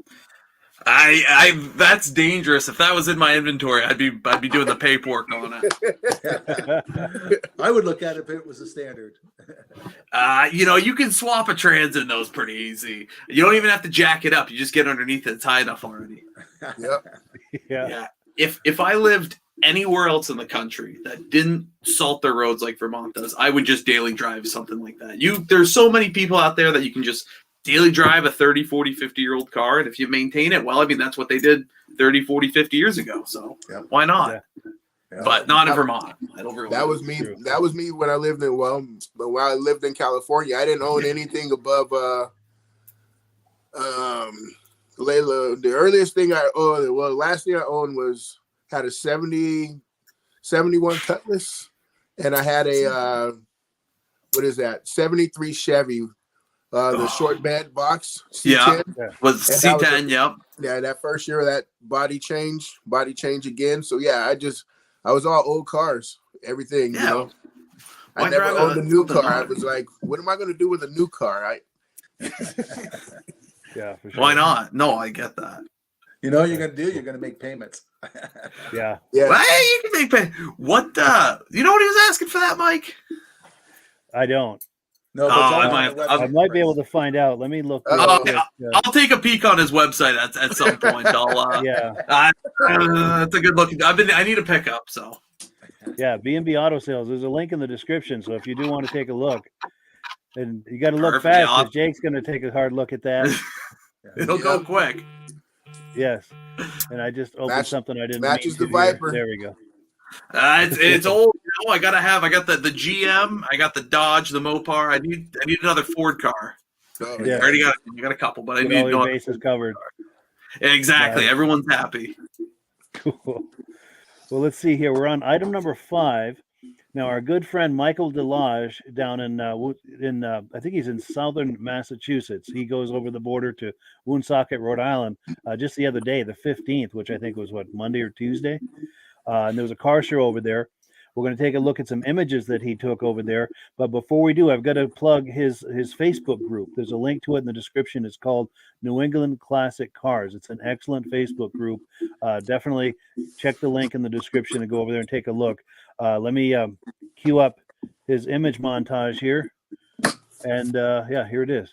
That's dangerous. If that was in my inventory, I'd be doing the paperwork on it. I would look at it if it was a standard. You can swap a trans in those pretty easy. You don't even have to jack it up. You just get underneath it. It's high enough already. Yep. Yeah. If I lived anywhere else in the country that didn't salt their roads like Vermont does, I would just daily drive something like that. There's so many people out there that you can just daily drive a 30, 40, 50-year-old car. And if you maintain it, well, I mean, that's what they did 30, 40, 50 years ago. So why not? Yeah. But not in Vermont. That was me. That was me when I lived in California. I didn't own anything above the earliest thing I owned. Well, the last thing I owned had a 71 Cutlass, and I had a 73 Chevy The short bed box. Yeah. C10. Was And that was C10, yep. Yeah, that first year of that body change again. So yeah, I was all old cars, everything, Yeah. you know. Why I never drive owned a new something car. I not? was like, what am I going to do with a new car? Yeah, for sure. Why not? No, I get that. You know what you're gonna do? You're gonna make payments. Yeah. Yeah. Well, hey, you can make pay. What? You know what he was asking for that, Mike? I don't. No, but Oh, it's all I on might- the I website might be able price. to find out. Let me look. Oh, real quick. I'll take a peek on his website at some point. Yeah. That's a good look. I need a pickup, so Yeah, B&B Auto Sales. There's a link in the description. So if you do want to take a look, and you got to look Perfect, fast yeah. because Jake's going to take a hard look at that. it'll go quick. Yes. And I just opened something I didn't matches mean the to here. Viper. There we go. It's old. You know, I got the GM, I got the Dodge, the Mopar. I need another Ford car. Oh, Yeah. I already got a couple, but I Get need all your no bases covered. Exactly. Nice. Everyone's happy. Cool. Well, let's see here. We're on item number 5. Now, our good friend Michael Delage down in I think he's in southern Massachusetts. He goes over the border to Woonsocket, Rhode Island, just the other day, the 15th, which I think was Monday or Tuesday. And there was a car show over there. We're going to take a look at some images that he took over there. But before we do, I've got to plug his Facebook group. There's a link to it in the description. It's called New England Classic Cars. It's an excellent Facebook group. Definitely check the link in the description and go over there and take a look. Let me cue up his image montage here. And yeah, here it is.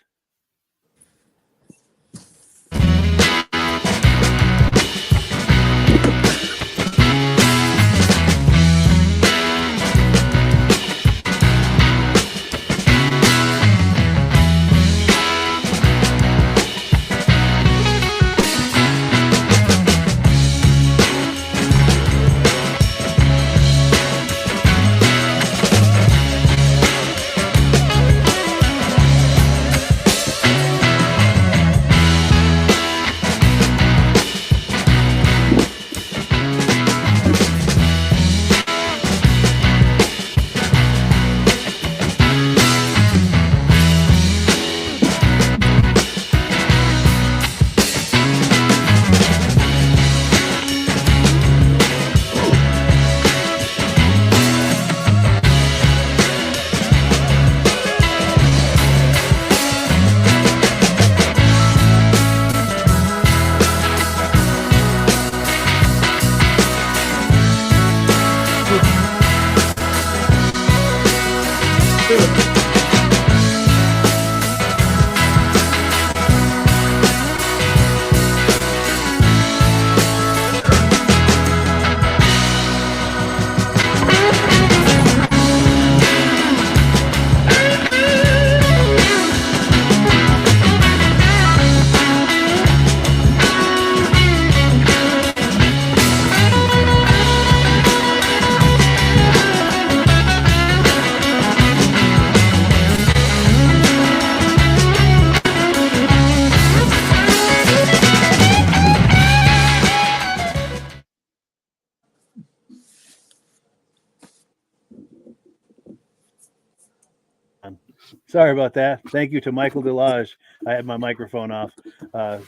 Sorry about that. Thank you to Michael Delage. I had my microphone off.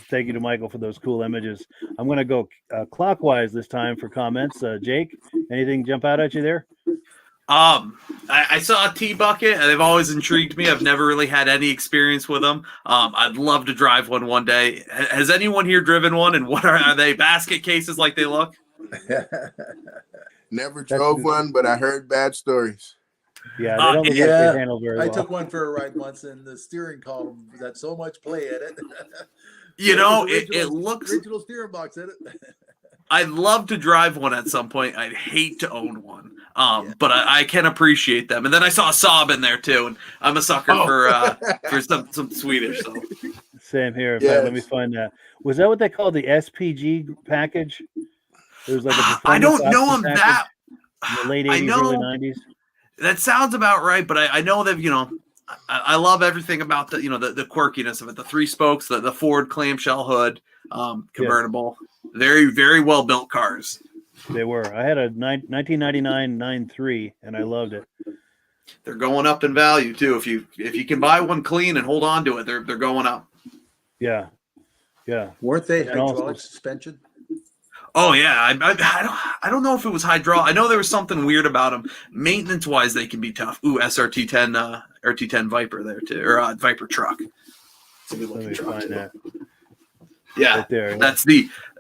Thank you to Michael for those cool images. I'm going to go clockwise this time for comments. Jake, anything jump out at you there? I saw a T-Bucket, and they've always intrigued me. I've never really had any experience with them. I'd love to drive one day. Has anyone here driven one, and what are they, basket cases like they look? Never drove one, but I heard bad stories. Yeah, they don't look like they handle very well. I took one for a ride once, and the steering column got so much play at it. You know, it looks original steering box in it. I'd love to drive one at some point. I'd hate to own one, but I can appreciate them. And then I saw a Saab in there too, and I'm a sucker for some Swedish. So. Same here. In fact, let me find that. Was that what they called the SPG package? It was like a I don't performance know option them package that. in the late 80s, early 90s. That sounds about right, but I know that, you know, I love everything about the, you know, the quirkiness of it. The 3 spokes, the Ford clamshell hood, convertible. Very, very well built cars. They were. I had a 1999 9.3 and I loved it. They're going up in value too. If you can buy one clean and hold on to it, they're going up. Yeah. Yeah. Weren't they And also- hydraulic suspension? Oh yeah, I don't know if it was hydraulic. I know there was something weird about them. Maintenance wise, they can be tough. Ooh, SRT10 RT10 Viper there too, or Viper truck. It's a good Let looking me truck find too. that. Yeah, Right there.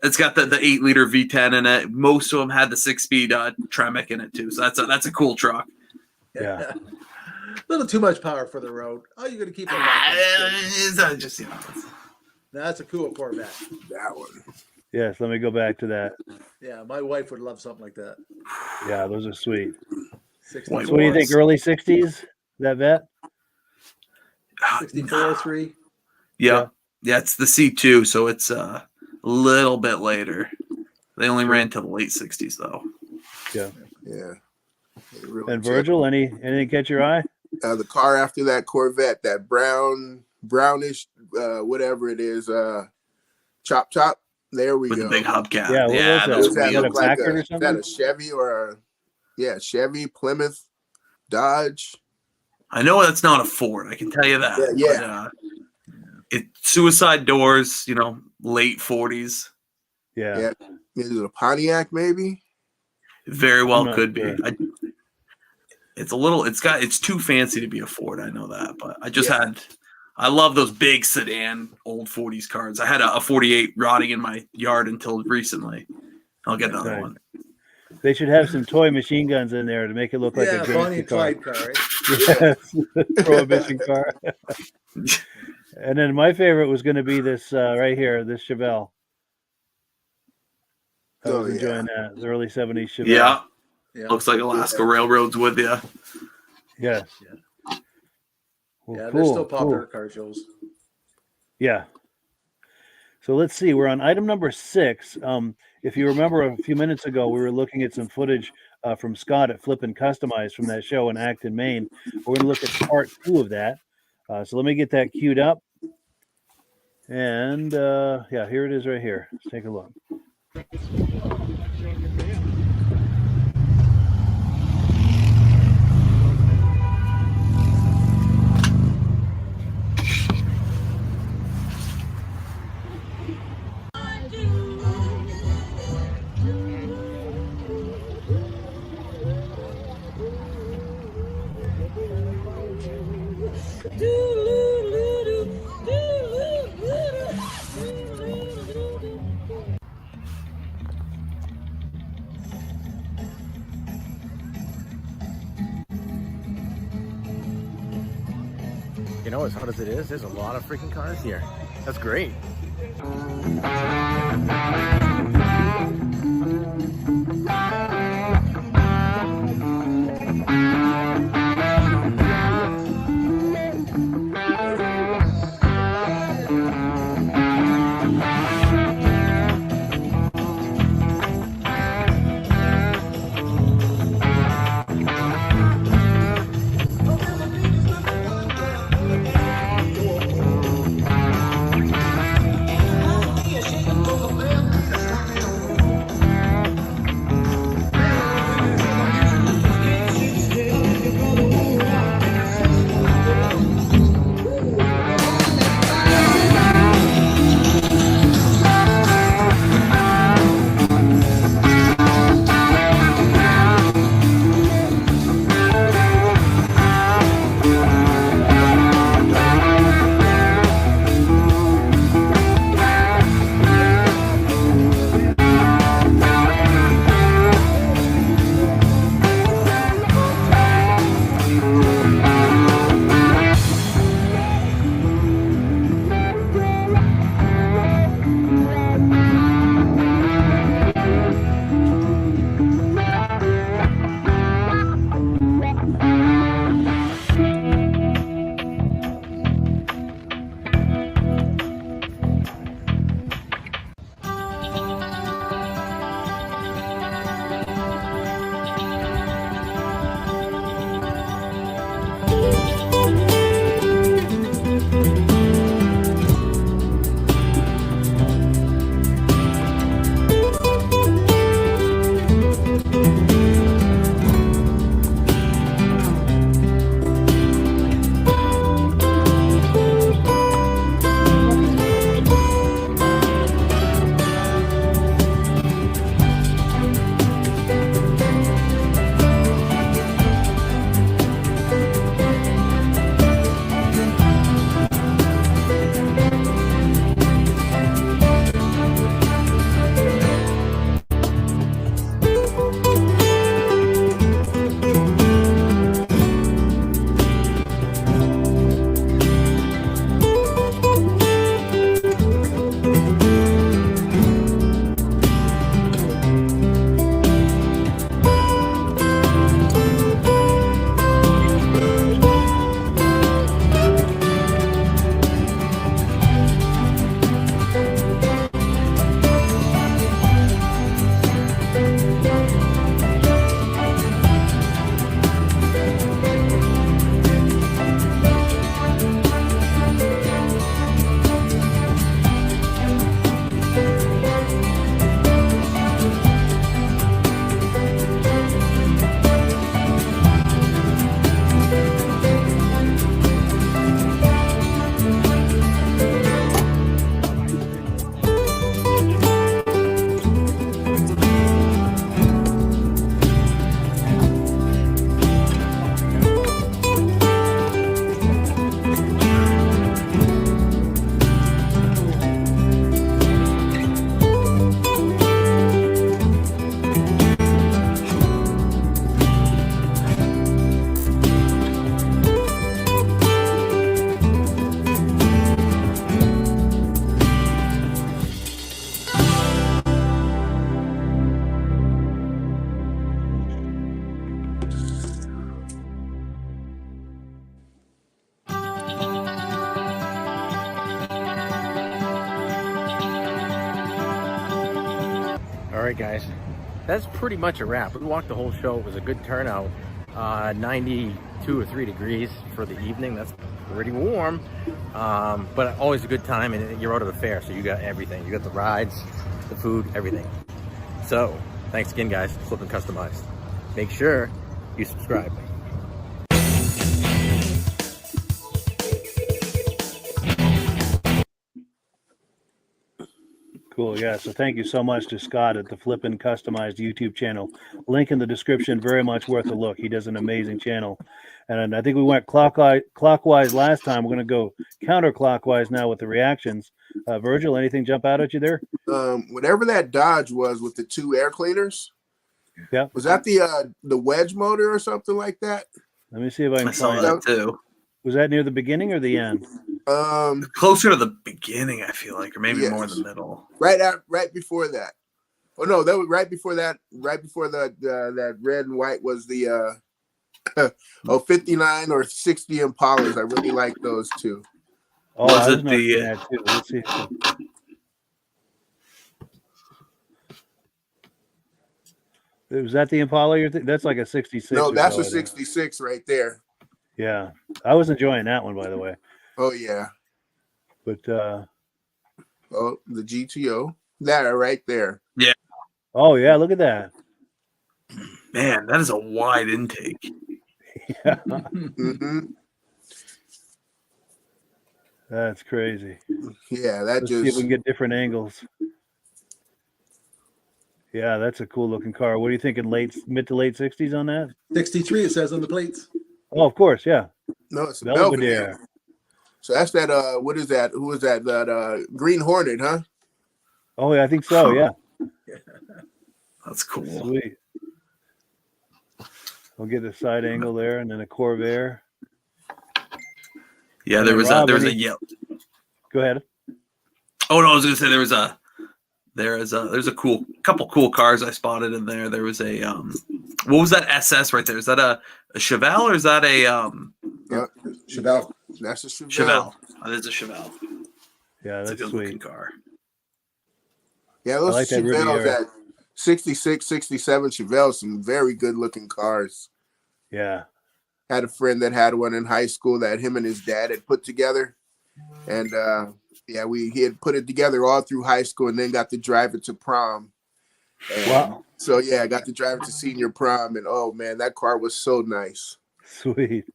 it's got the 8-liter V10 in it. Most of them had the 6-speed Tremec in it too. So that's a cool truck. Yeah. A little too much power for the road. Oh, you're gonna keep it. Just That's a cool Corvette. That one. Yes. Let me go back to that. Yeah, my wife would love something like that. Yeah, those are sweet. 60, White So what do you think? Wars. Early 60s? That vet? 64.3. Yeah, it's the C2, so it's a little bit later. They only ran till the late 60s though. Yeah. Yeah. They really And check. Virgil, anything catch your eye? The car after that Corvette, that brownish, whatever it is, chop. There we With go. the big hubcap. Yeah, what was that? those Does that Is that a look like Packard or is that something? a Chevy or Chevy, Plymouth, Dodge? I know that's not a Ford. I can tell you that. Yeah. But, it's suicide doors. Late 40s. Yeah. Yeah. Is it a Pontiac maybe? Very I'm well not could sure. be. It's too fancy to be a Ford. I know that, but I love those big sedan old 40s cars. I had a 48 rotting in my yard until recently. I'll get another Nice. one. They should have some toy machine guns in there to make it look like Yeah, a Bonnie gangster and car. Clyde car. Right? Yes. Prohibition car. And then my favorite was going to be this right here, this Chevelle. I Oh, was yeah. enjoying that. The early 70s Chevelle. Yeah. Yeah. Looks like Alaska Railroad's with you. Yes. Yeah. Well, Yeah, they're cool, still popular cool. car shows. Yeah. So let's see. We're on item number 6. If you remember a few minutes ago, we were looking at some footage from Scott at Flippin Customized from that show in Acton, Maine. We're going to look at part 2 of that. So let me get that queued up. And here it is right here. Let's take a look. As hot as it is, there's a lot of freaking cars here. That's great. right, guys. That's pretty much a wrap. We walked the whole show. It was a good turnout. 92 or 3 degrees for the evening. That's pretty warm, but always a good time. And you're out of the fair, so you got everything. You got the rides, the food, everything. So thanks again, guys. Flippin Customized. Make sure you subscribe. Cool. Yeah. So thank you so much to Scott at the Flippin Customized YouTube channel. Link in the description. Very much worth a look. He does an amazing channel. And I think we went clockwise last time. We're going to go counterclockwise now with the reactions. Virgil, anything jump out at you there? Whatever that Dodge was with the 2 air cleaners. Yeah. Was that the wedge motor or something like that? Let me see if I can I saw find that it. too. Was that near the beginning or the end? Closer to the beginning, I feel like, or maybe more in the middle. Right before that. Oh no, that was right before that. Right before that red and white was the 59 or 60 Impalas. I really like those two. Oh, Was I it noticing the- that too. Let's see. Was that the Impala? That's like a 66. No, or that's so, a 66 right there. Yeah, I was enjoying that one, by the way. Oh yeah. But oh, the GTO, that right there. oh yeah, look at that. Man, that is a wide intake. Yeah, Mm-hmm. that's crazy. Yeah, that Let's see if we just can get different angles. Yeah, that's a cool looking car. What are you thinking? Mid to late 60s on that? 63, it says on the plates. Oh, of course, yeah. no, it's a Belvedere. Belvedere. So that's that. What is that? Who is that? That Green Hornet, huh? Oh, yeah, I think so. Yeah, That's cool. sweet. We'll get a side angle there, and then a Corvair. Yeah, And there then was Rob, a any- yellow. Go ahead. Oh no, I was gonna say there's a couple cool cars I spotted in there. There was a what was that SS right there? Is that a Chevelle or is that a Chevelle. That's a Chevelle. Chevelle? Oh, it's a Chevelle. Yeah, It's a that's good sweet. looking car. Yeah, those I like that Chevelles Riviera. at 66, 67 Chevelles, some very good looking cars. Yeah. Had a friend that had one in high school that him and his dad had put together. And yeah, he had put it together all through high school and then got to drive it to prom. And Wow. so yeah, I got to drive it to senior prom, and oh man, that car was so nice. Sweet.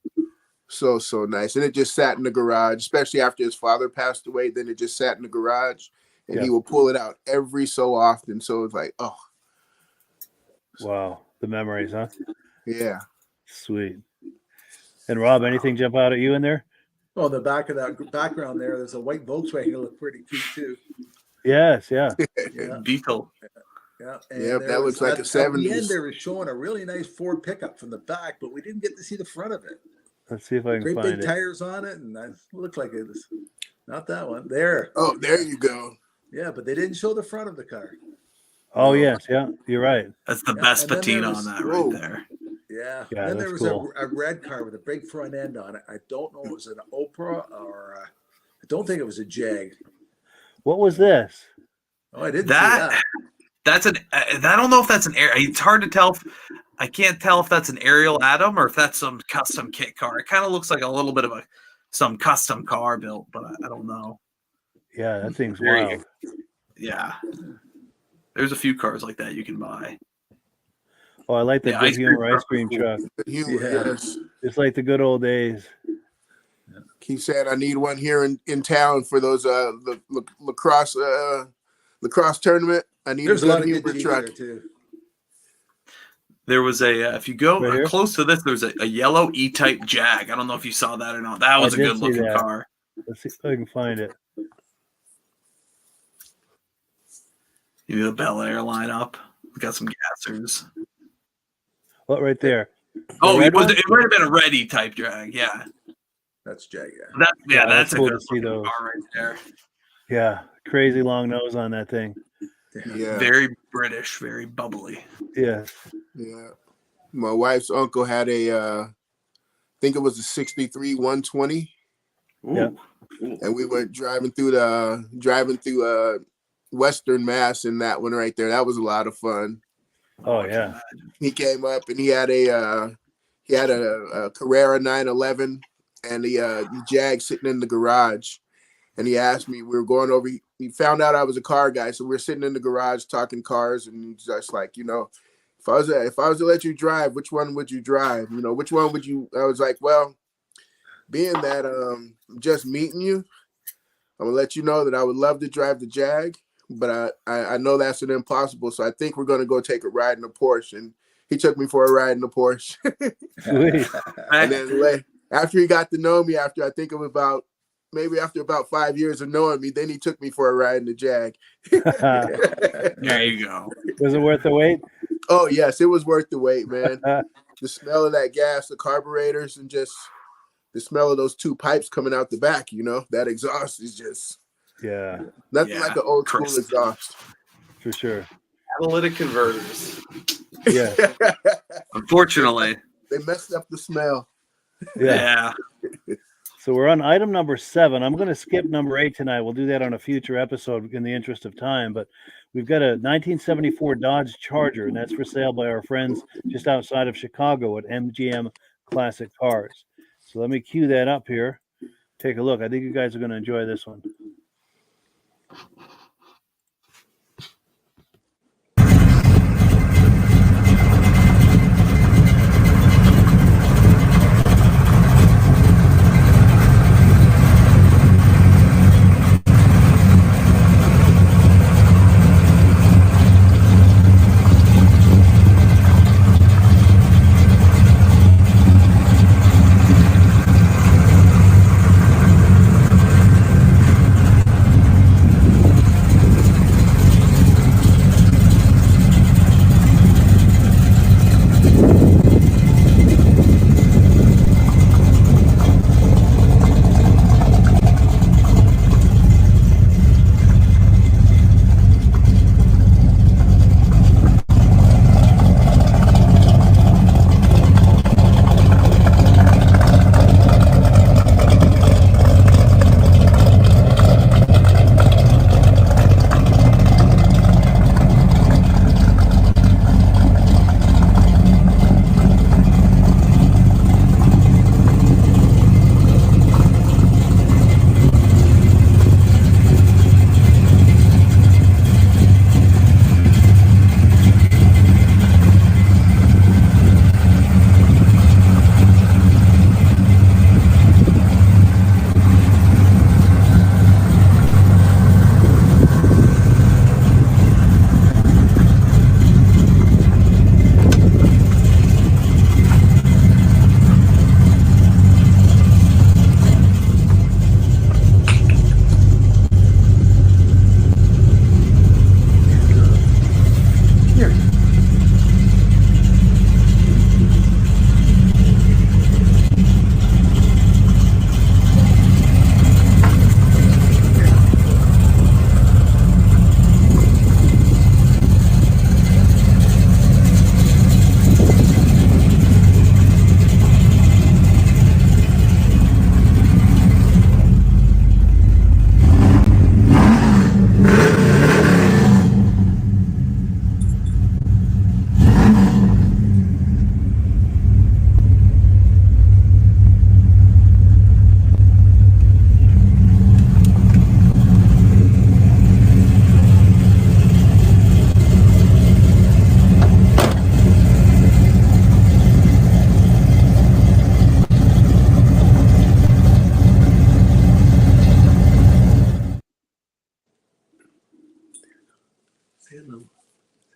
So nice. And it just sat in the garage, especially after his father passed away. Then it just sat in the garage and he Yeah. would pull it out every so often. So it's like, oh Wow. The memories, huh? yeah. Sweet. And Rob, anything jump out at you in there? Oh, the back of that background there's a white Volkswagen that looked pretty cute too. Yes, yeah. Yeah, Beetle. yeah. Yep, there that was- looks like at a the end, 70s. they were showing a really nice Ford pickup from the back, but we didn't get to see the front of it. Let's see if I can Great find big it. tires on it, and it looked like it was not that one. There. Oh, there you go. Yeah, but they didn't show the front of the car. Oh, yes, yeah. You're right. That's the Yeah, best and then patina there on was- that Whoa. right there. Yeah. Yeah, And then there that's was cool. a red car with a big front end on it. I don't know if it was an Oprah or I don't think it was a Jag. What was this? Oh, I didn't see That that. that's an. I don't know if that's an air. It's hard to tell. I can't tell if that's an Ariel Atom or if that's some custom kit car. It kind of looks like a little bit of some custom car built, but I don't know. Yeah, that thing's There you wild. Yeah, there's a few cars like that you can buy. Oh, I like the Yeah, good ice cream humor ice truck cream was truck. The humor, Yeah. yes. Just like the good old days. Keep saying I need one here in town for those lacrosse tournament. I need There's a lot of humor good Jeeps truck. there too. There was if you go Right here? close to this, there's a yellow E-Type Jag. I don't know if you saw that or not. That was a did good see looking that. car. Let's see if I can find it. You need the Bel Air lineup. We got some gassers. Oh, right there. Oh, red one? it might have been a red E-Type Jag. Yeah, That's Jag. Yeah. Yeah, that's that's a cool good to see looking those. car right there. Yeah, crazy long nose on that thing. Yeah, Very British, very bubbly. Yes. yeah. My wife's uncle had I think it was a 63 120. Ooh. Yeah. Cool. And we went driving through Western Mass in that one right there. That was a lot of fun. Oh yeah. He came up and he had a Carrera 911 and the Jag sitting in the garage. And he asked me, we were going over, he found out I was a car guy. So we were sitting in the garage talking cars, and he's just like, if I was to let you drive, which one would you drive? Which one would you? I was like, well, being that I'm just meeting you, I'm gonna let you know that I would love to drive the Jag, but I know that's an impossible. So I think we're gonna go take a ride in a Porsche. And he took me for a ride in the Porsche. Sweet. And then after he got to know me, after 5 years of knowing me, then he took me for a ride in the Jag. There you go. Was it worth the wait? Oh yes, it was worth the wait, man. The smell of that gas, the carburetors, and just the smell of those two pipes coming out the back, that exhaust is just nothing like an old school exhaust. For sure. Catalytic converters. Yeah. Unfortunately. They messed up the smell. Yeah. So we're on item number 7. I'm going to skip number 8 tonight. We'll do that on a future episode in the interest of time. But we've got a 1974 Dodge Charger, and that's for sale by our friends just outside of Chicago at MGM Classic Cars. So let me cue that up here. Take a look. I think you guys are going to enjoy this one.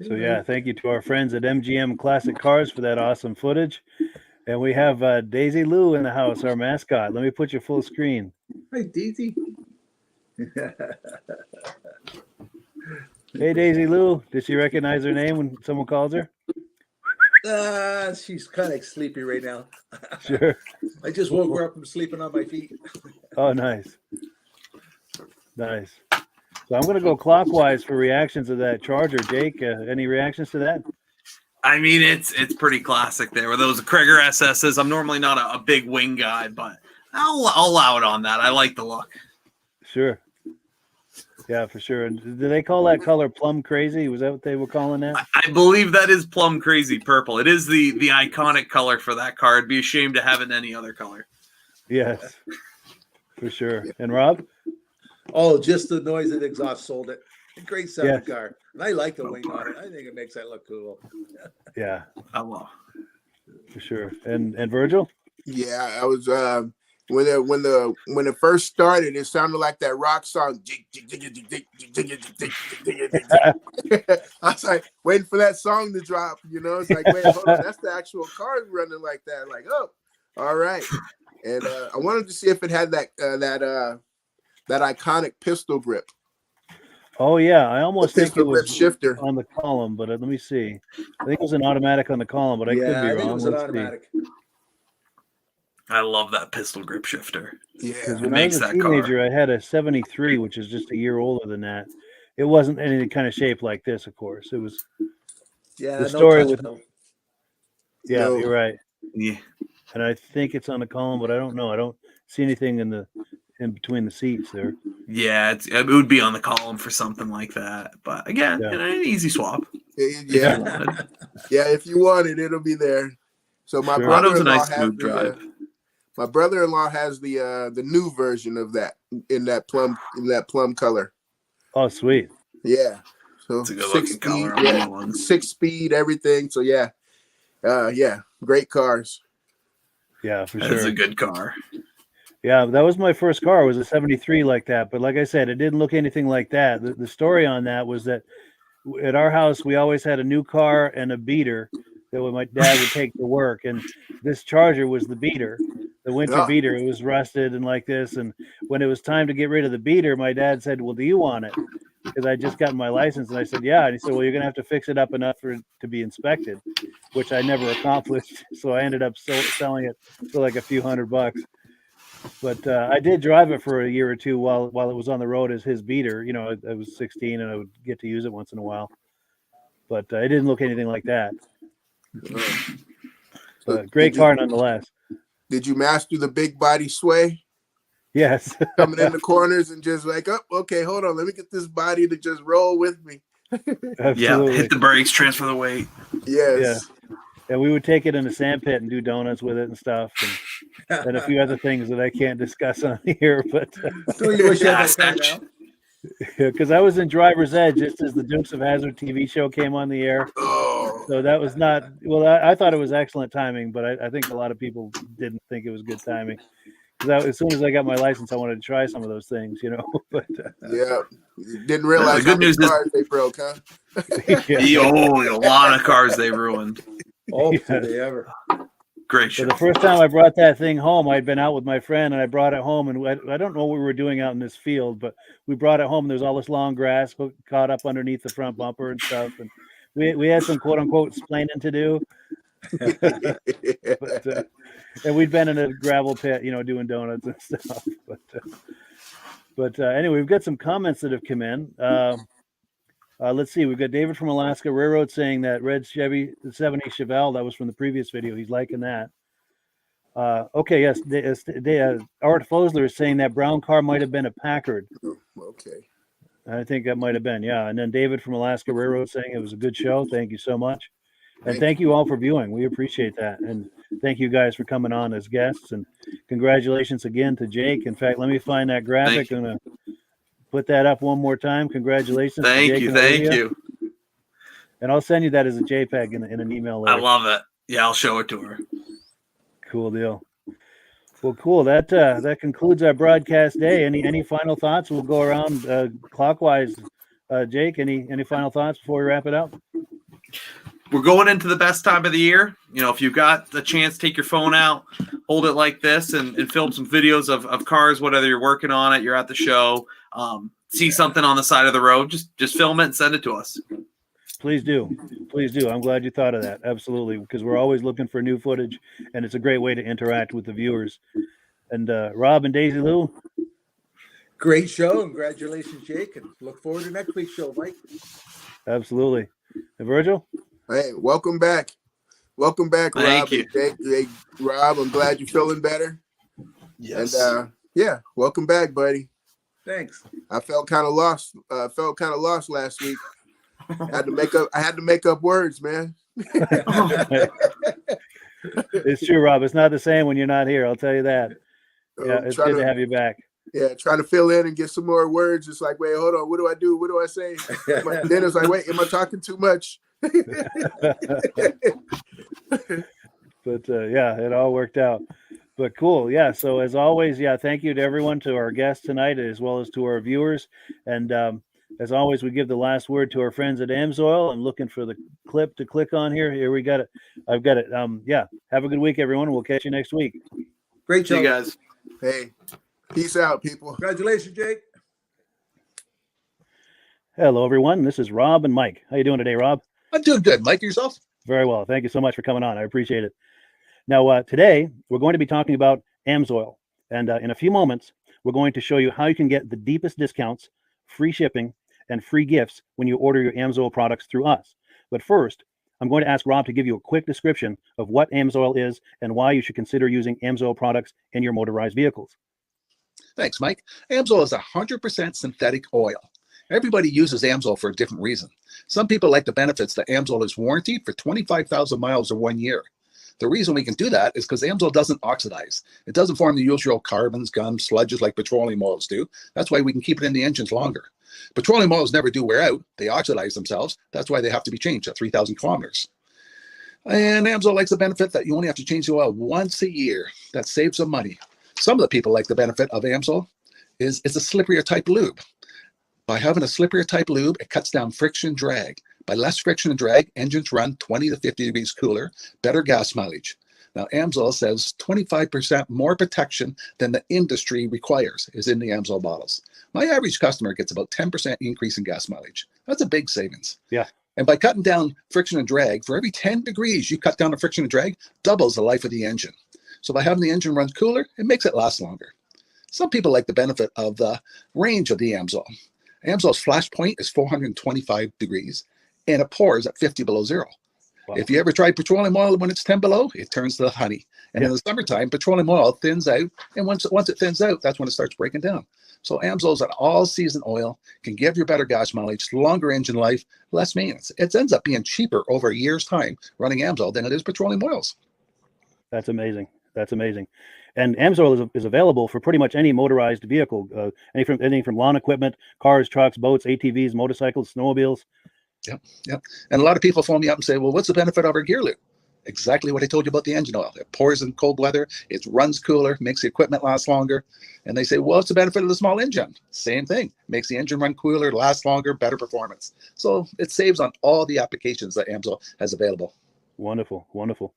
So yeah, thank you to our friends at MGM Classic Cars for that awesome footage. And we have Daisy Lou in the house, our mascot. Let me put you full screen. Hi, Daisy. Hey, Daisy Lou. Did she recognize her name when someone calls her? She's kind of sleepy right now. Sure. I just woke her up from sleeping on my feet. Oh, nice. Nice. So I'm going to go clockwise for reactions to that Charger. Jake, any reactions to that? I mean, it's pretty classic there with those Krieger SSs. I'm normally not a big wing guy, but I'll allow it on that. I like the look. Sure. Yeah, for sure. And do they call that color plum crazy? Was that what they were calling that? I believe that is plum crazy purple. It is the iconic color for that car. I'd be ashamed to have it in any other color. Yes, for sure. And Rob? Oh, just the noise of the exhaust sold it. A great sounding Yes. car. And I like the wing on it. I think it makes that look cool. Yeah, I love. for sure. And Virgil? Yeah, I was when it first started, it sounded like that rock song. I was like waiting for that song to drop. You know, it's like, wait, hold on, that's the actual car running like that. Like, oh, all right. And I wanted to see if it had that iconic pistol grip. Oh yeah, I almost think it Pistol grip was shifter. on the column, but let me see. I think it was an automatic on the column, but I could Yeah, be I think wrong. it was an Let's see. automatic. I love that pistol grip shifter. Yeah, Because It when I makes was a that car. teenager, I had a 73, which is just a year older than that. It wasn't any kind of shape like this, of course. It was, Yeah, The no story touch with- pedal. yeah, No. you're right. Yeah. And I think it's on the column, but I don't know. I don't see anything in between the seats there. Yeah, it would be on the column for something like that. But again, Yeah. an easy swap. yeah. If you want it, it'll be there. So my Sure. Auto's a brother-in-law nice has smooth drive. my brother-in-law has the new version of that in that plum color. Oh, sweet. Yeah. So It's a good looking color on yeah, the one. 6-speed, everything. So yeah. Great cars. Yeah, for That's sure. a good car. Yeah, that was my first car. It was a 73 like that. But like I said, it didn't look anything like that. The story on that was that at our house, we always had a new car and a beater that my dad would take to work. And this Charger was the beater, the winter Yeah. beater. It was rusted and like this. And when it was time to get rid of the beater, my dad said, well, do you want it? Because I just gotten my license. And I said, yeah. And he said, well, you're going to have to fix it up enough for it to be inspected, which I never accomplished. So I ended up selling it for like a few $100. But I did drive it for a year or two while it was on the road as his beater. You know, I was 16 and I would get to use it once in a while. But it didn't look anything like that. But great car nonetheless. Did you master the big body sway? Yes. Coming in the corners and just like, oh, okay, hold on, let me get this body to just roll with me. Absolutely. Yeah, hit the brakes, transfer the weight. Yes. And we would take it in a sand pit and do donuts with it and stuff, and a few other things that I can't discuss on here. But Don't you wish you had that car now? because I was in Driver's Ed just as the Dukes of Hazzard TV show came on the air, Oh, so that was not well. I thought it was excellent timing, but I think a lot of people didn't think it was good timing. Because as soon as I got my license, I wanted to try some of those things, you know. But yeah. Didn't realize The good how many news is- cars they broke, huh? yeah. Oh, a lot of cars they ruined. Oh, Yeah. did they ever? Great So show. the first time I brought that thing home, I'd been out with my friend and I brought it home, and I don't know what we were doing out in this field, but we brought it home. There's all this long grass caught up underneath the front bumper and stuff, and we had some quote unquote splaining to do. But, and we'd been in a gravel pit, you know, doing donuts and stuff. But anyway, we've got some comments that have come in. Let's see. We've got David from Alaska Railroad saying that red Chevy 70 Chevelle, that was from the previous video. He's liking that. Okay, yes. Art Fosler is saying that brown car might have been a Packard. Okay. I think that might have been, yeah. And then David from Alaska Railroad saying it was a good show. Thank you so much. And thank you all for viewing. We appreciate that. And thank you guys for coming on as guests. And congratulations again to Jake. In fact, let me find that graphic. I'm going to put that up one more time. Congratulations to Thank Jake you. and Thank Olivia. you. And I'll send you that as a JPEG in an email later. I love it. Yeah, I'll show it to her. Cool deal. Well, cool. That concludes our broadcast day. Any final thoughts? We'll go around clockwise. Jake, any final thoughts before we wrap it up? We're going into the best time of the year. You know, if you've got the chance, take your phone out, hold it like this, and film some videos of cars, whether you're working on it, you're at the show, see something on the side of the road, just film it and send it to us. Please do. Please do. I'm glad you thought of that. Absolutely. Because we're always looking for new footage, and it's a great way to interact with the viewers. And Rob and Daisy Lou, Great show. Congratulations, Jake. And look forward to next week's show, Mike. absolutely. And Virgil? Hey, welcome back. Welcome back, Rob. Thank you. And Jake. Hey, Rob, I'm glad you're feeling better. Yes. And yeah, welcome back, buddy. Thanks. I felt kind of lost. Felt kind of lost last week. I had to make up words, man. It's true, Rob. It's not the same when you're not here. I'll tell you that. Yeah, it's good to have you back. Yeah, trying to fill in and get some more words. It's like, wait, hold on. What do I do? What do I say? Then it's like, wait, am I talking too much? But yeah, it all worked out. But cool. Yeah. So as always, yeah, thank you to everyone, to our guests tonight, as well as to our viewers. And as always, we give the last word to our friends at AMSOIL. I'm looking for the clip to click on here. Here we got it. I've got it. Yeah. Have a good week, everyone. We'll catch you next week. Great See show, you guys. Hey, peace out, people. Congratulations, Jake. Hello, everyone. This is Rob and Mike. How you doing today, Rob? I'm doing good. Mike, yourself? Very well. Thank you so much for coming on. I appreciate it. Now, today, we're going to be talking about AMSOIL. And in a few moments, we're going to show you how you can get the deepest discounts, free shipping, and free gifts when you order your AMSOIL products through us. But first, I'm going to ask Rob to give you a quick description of what AMSOIL is and why you should consider using AMSOIL products in your motorized vehicles. Thanks, Mike. AMSOIL is 100% synthetic oil. Everybody uses AMSOIL for a different reason. Some people like the benefits that AMSOIL is warranted for 25,000 miles or 1 year. The reason we can do that is because AMSOIL doesn't oxidize. It doesn't form the usual carbons, gums, sludges like petroleum oils do. That's why we can keep it in the engines longer. Petroleum oils never do wear out. They oxidize themselves. That's why they have to be changed at 3,000 kilometers. And AMSOIL likes the benefit that you only have to change the oil once a year. That saves some money. Some of the people like the benefit of AMSOIL is it's a slipperier type lube. By having a slipperier type lube, it cuts down friction and drag. By less friction and drag, engines run 20 to 50 degrees cooler, better gas mileage. Now, AMSOIL says 25% more protection than the industry requires is in the AMSOIL bottles. My average customer gets about 10% increase in gas mileage. That's a big savings. Yeah. And by cutting down friction and drag, for every 10 degrees you cut down the friction and drag, doubles the life of the engine. So by having the engine run cooler, it makes it last longer. Some people like the benefit of the range of the AMSOIL. AMSOIL's flash point is 425 degrees, and it pours at 50 below zero. Wow. If you ever tried petroleum oil when it's 10 below, it turns to honey. And in the summertime, petroleum oil thins out, and once it thins out, that's when it starts breaking down. So AMSOIL is an all-season oil, can give you better gas mileage, longer engine life, less maintenance. It ends up being cheaper over a year's time running AMSOIL than it is petroleum oils. That's amazing. That's amazing. And AMSOIL is available for pretty much any motorized vehicle, anything from lawn equipment, cars, trucks, boats, ATVs, motorcycles, snowmobiles. Yep. And a lot of people phone me up and say, well, what's the benefit of our gear lube? Exactly what I told you about the engine oil. It pours in cold weather, it runs cooler, makes the equipment last longer. And they say, well, what's the benefit of the small engine? Same thing. Makes the engine run cooler, last longer, better performance. So it saves on all the applications that AMSOIL has available. Wonderful, wonderful.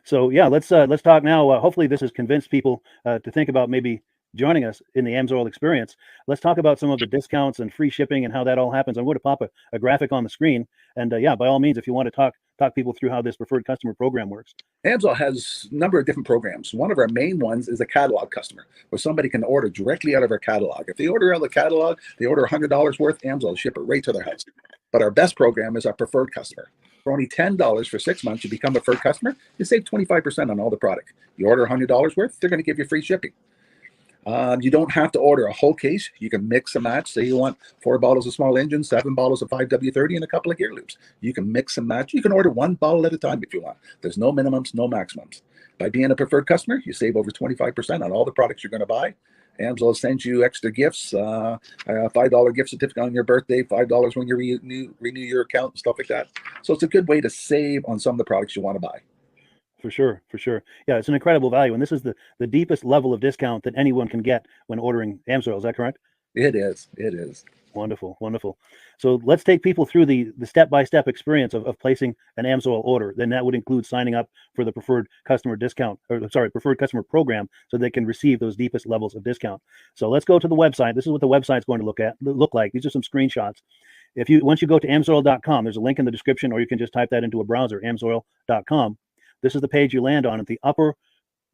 So yeah, let's talk now. Hopefully this has convinced people to think about maybe joining us in the AMSOIL experience. Let's talk about some of the discounts and free shipping and how that all happens. I'm going to pop a graphic on the screen. And yeah, by all means, if you want to talk people through how this preferred customer program works. AMSOIL has a number of different programs. One of our main ones is a catalog customer, where somebody can order directly out of our catalog. If they order out of the catalog, they order $100 worth, AMSOIL will ship it right to their house. But our best program is our preferred customer. For only $10 for 6 months, you become a preferred customer, you save 25% on all the product. You order $100 worth, they're going to give you free shipping. You don't have to order a whole case. You can mix and match. Say you want 4 bottles of small engine, 7 bottles of 5W30, and a couple of gear loops. You can mix and match. You can order 1 bottle at a time if you want. There's no minimums, no maximums. By being a preferred customer, you save over 25% on all the products you're going to buy. AMSOIL sends you extra gifts, a $5 gift certificate on your birthday, $5 when you renew your account, and stuff like that. So it's a good way to save on some of the products you want to buy. For sure, for sure. Yeah, it's an incredible value. And this is the deepest level of discount that anyone can get when ordering AMSOIL. Is that correct? It is. It is. Wonderful, wonderful. So let's take people through the step-by-step experience of placing an AMSOIL order. Then that would include signing up for the preferred customer preferred customer program, so they can receive those deepest levels of discount. So let's go to the website. This is what the website's going to look like. These are some screenshots. Once you go to amsoil.com, there's a link in the description, or you can just type that into a browser, amsoil.com. This is the page you land on. At the upper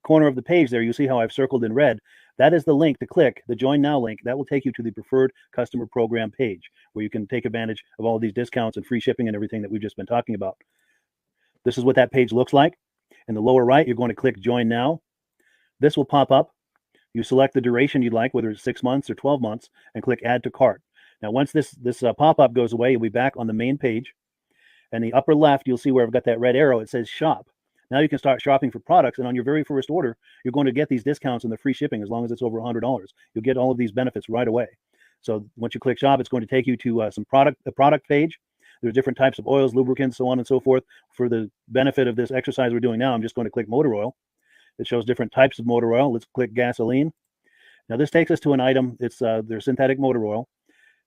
corner of the page there, you see how I've circled in red. That is the link to click, the Join Now link. That will take you to the Preferred Customer Program page, where you can take advantage of all of these discounts and free shipping and everything that we've just been talking about. This is what that page looks like. In the lower right, you're going to click Join Now. This will pop up. You select the duration you'd like, whether it's 6 months or 12 months, and click Add to Cart. Now, once this pop-up goes away, you'll be back on the main page. And the upper left, you'll see where I've got that red arrow. It says Shop. Now you can start shopping for products, and on your very first order, you're going to get these discounts and the free shipping as long as it's over $100. You'll get all of these benefits right away. So once you click Shop, it's going to take you to a product page. There's different types of oils, lubricants, so on and so forth. For the benefit of this exercise we're doing now, I'm just going to click motor oil. It shows different types of motor oil. Let's click gasoline. Now this takes us to an item. It's their synthetic motor oil.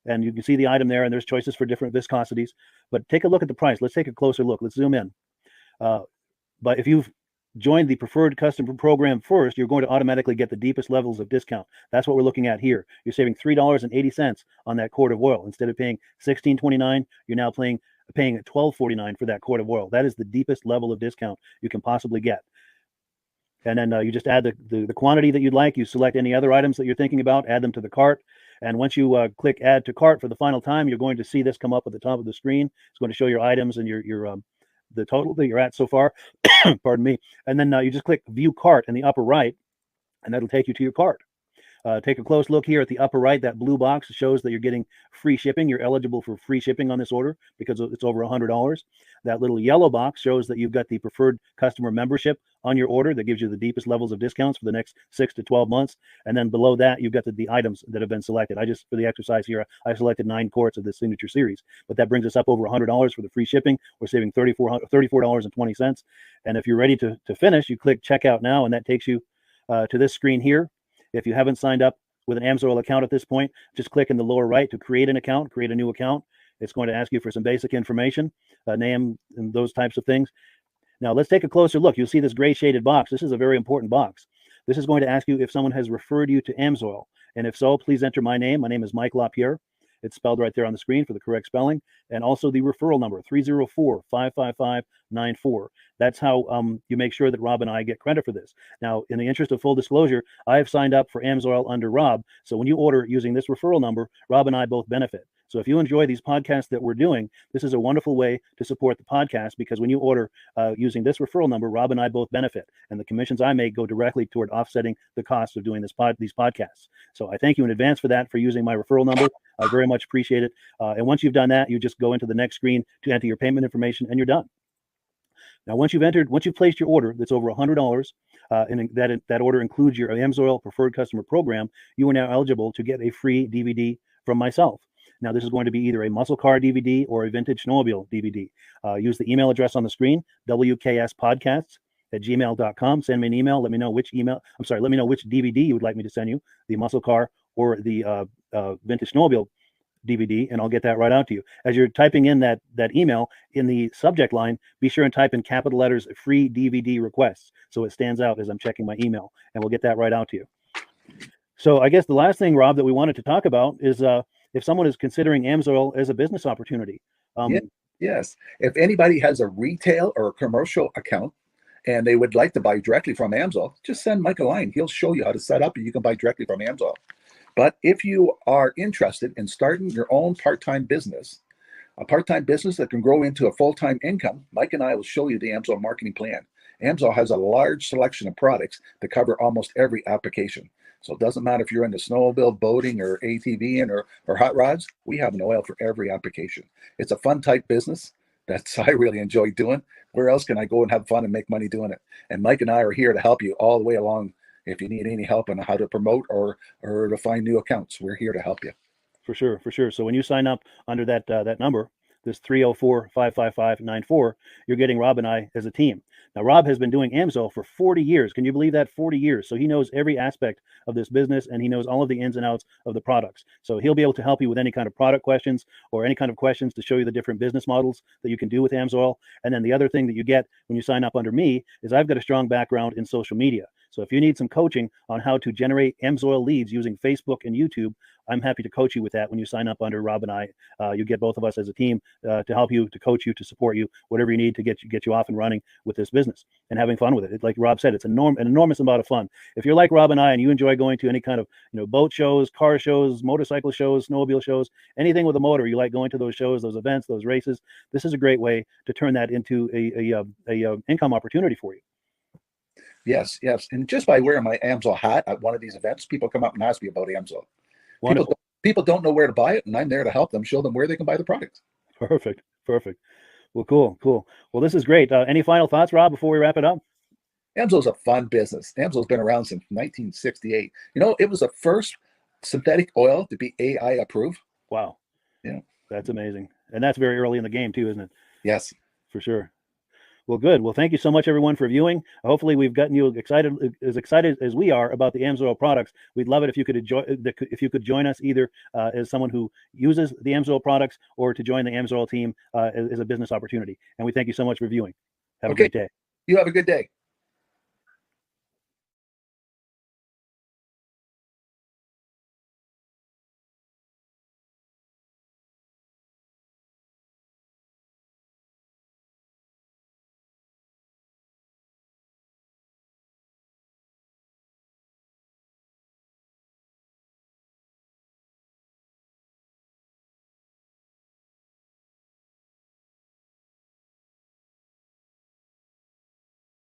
And you can see the item there, and there's choices for different viscosities. But take a look at the price. Let's take a closer look. Let's zoom in. But if you've joined the preferred customer program first, you're going to automatically get the deepest levels of discount. That's what we're looking at here. You're saving $3.80 on that quart of oil. Instead of paying $16.29, you're now paying $12.49 for that quart of oil. That is the deepest level of discount you can possibly get. And then you just add the quantity that you'd like. You select any other items that you're thinking about, add them to the cart. And once you click Add to Cart for the final time, you're going to see this come up at the top of the screen. It's going to show your items and the total that you're at so far. Pardon me. And then you just click View Cart in the upper right, and that'll take you to your cart. Take a close look here at the upper right. That blue box shows that you're getting free shipping. You're eligible for free shipping on this order because it's over $100. That little yellow box shows that you've got the preferred customer membership on your order that gives you the deepest levels of discounts for the next 6 to 12 months. And then below that, you've got the items that have been selected. For the exercise here, I selected 9 quarts of the signature series, but that brings us up over $100 for the free shipping. We're saving $34.20. And if you're ready to finish, you click Checkout Now, and that takes you to this screen here. If you haven't signed up with an AMSOIL account at this point, just click in the lower right to create an account, create a new account. It's going to ask you for some basic information, name and those types of things. Now let's take a closer look. You'll see this gray shaded box. This is a very important box. This is going to ask you if someone has referred you to AMSOIL. And if so, please enter my name. My name is Mike LaPierre. It's spelled right there on the screen for the correct spelling. And also the referral number, 304-555-94. That's how you make sure that Rob and I get credit for this. Now, in the interest of full disclosure, I have signed up for AMSOIL under Rob. So when you order using this referral number, Rob and I both benefit. So if you enjoy these podcasts that we're doing, this is a wonderful way to support the podcast, because when you order using this referral number, Rob and I both benefit. And the commissions I make go directly toward offsetting the cost of doing these podcasts. So I thank you in advance for that, for using my referral number. I very much appreciate it. And once you've done that, you just go into the next screen to enter your payment information, and you're done. Now, once you've placed your order that's over $100, and that order includes your AMSOIL preferred customer program, you are now eligible to get a free DVD from myself. Now, this is going to be either a muscle car DVD or a vintage snowmobile DVD. Use the email address on the screen, wkspodcasts@gmail.com. Send me an email. Let me know which DVD you would like me to send you, the muscle car or the vintage snowmobile DVD, and I'll get that right out to you. As you're typing in that email, in the subject line, be sure and type in capital letters, free DVD requests, so it stands out as I'm checking my email, and we'll get that right out to you. So I guess the last thing, Rob, that we wanted to talk about is if someone is considering AMSOIL as a business opportunity. Yes. If anybody has a retail or a commercial account and they would like to buy directly from AMSOIL, just send Mike a line. He'll show you how to set up, and you can buy directly from AMSOIL. But if you are interested in starting your own part-time business, a part-time business that can grow into a full-time income, Mike and I will show you the AMSOIL marketing plan. AMSOIL has a large selection of products that cover almost every application. So it doesn't matter if you're into snowmobile, boating, or ATVing, or hot rods. We have an oil for every application. It's a fun type business that's I really enjoy doing. Where else can I go and have fun and make money doing it? And Mike and I are here to help you all the way along. If you need any help on how to promote or to find new accounts, we're here to help you. For sure. So when you sign up under that number, this 304-555-94, you're getting Rob and I as a team. Now, Rob has been doing AMSOIL for 40 years. Can you believe that? 40 years. So he knows every aspect of this business, and he knows all of the ins and outs of the products. So he'll be able to help you with any kind of product questions or any kind of questions to show you the different business models that you can do with AMSOIL. And then the other thing that you get when you sign up under me is I've got a strong background in social media. So if you need some coaching on how to generate AMSOIL leads using Facebook and YouTube, I'm happy to coach you with that when you sign up under Rob and I. You get both of us as a team to help you, to coach you, to support you, whatever you need to get you off and running with this business and having fun with it. Like Rob said, it's an enormous amount of fun. If you're like Rob and I and you enjoy going to any kind of boat shows, car shows, motorcycle shows, snowmobile shows, anything with a motor, you like going to those shows, those events, those races, this is a great way to turn that into a income opportunity for you. Yes, yes. And just by wearing my Amsoil hat at one of these events, people come up and ask me about Amsoil. Wonderful. People don't know where to buy it, and I'm there to help them, show them where they can buy the product. Perfect. Perfect. Well, cool. Cool. Well, this is great. Any final thoughts, Rob, before we wrap it up? Amsoil's a fun business. Amsoil's been around since 1968. You know, it was the first synthetic oil to be AI approved. Wow. Yeah. That's amazing. And that's very early in the game too, isn't it? Yes. For sure. Well, good. Well, thank you so much, everyone, for viewing. Hopefully, we've gotten you excited as we are about the Amsoil products. We'd love it if you could join us either as someone who uses the Amsoil products or to join the Amsoil team as a business opportunity. And we thank you so much for viewing. Have a great day. You have a good day.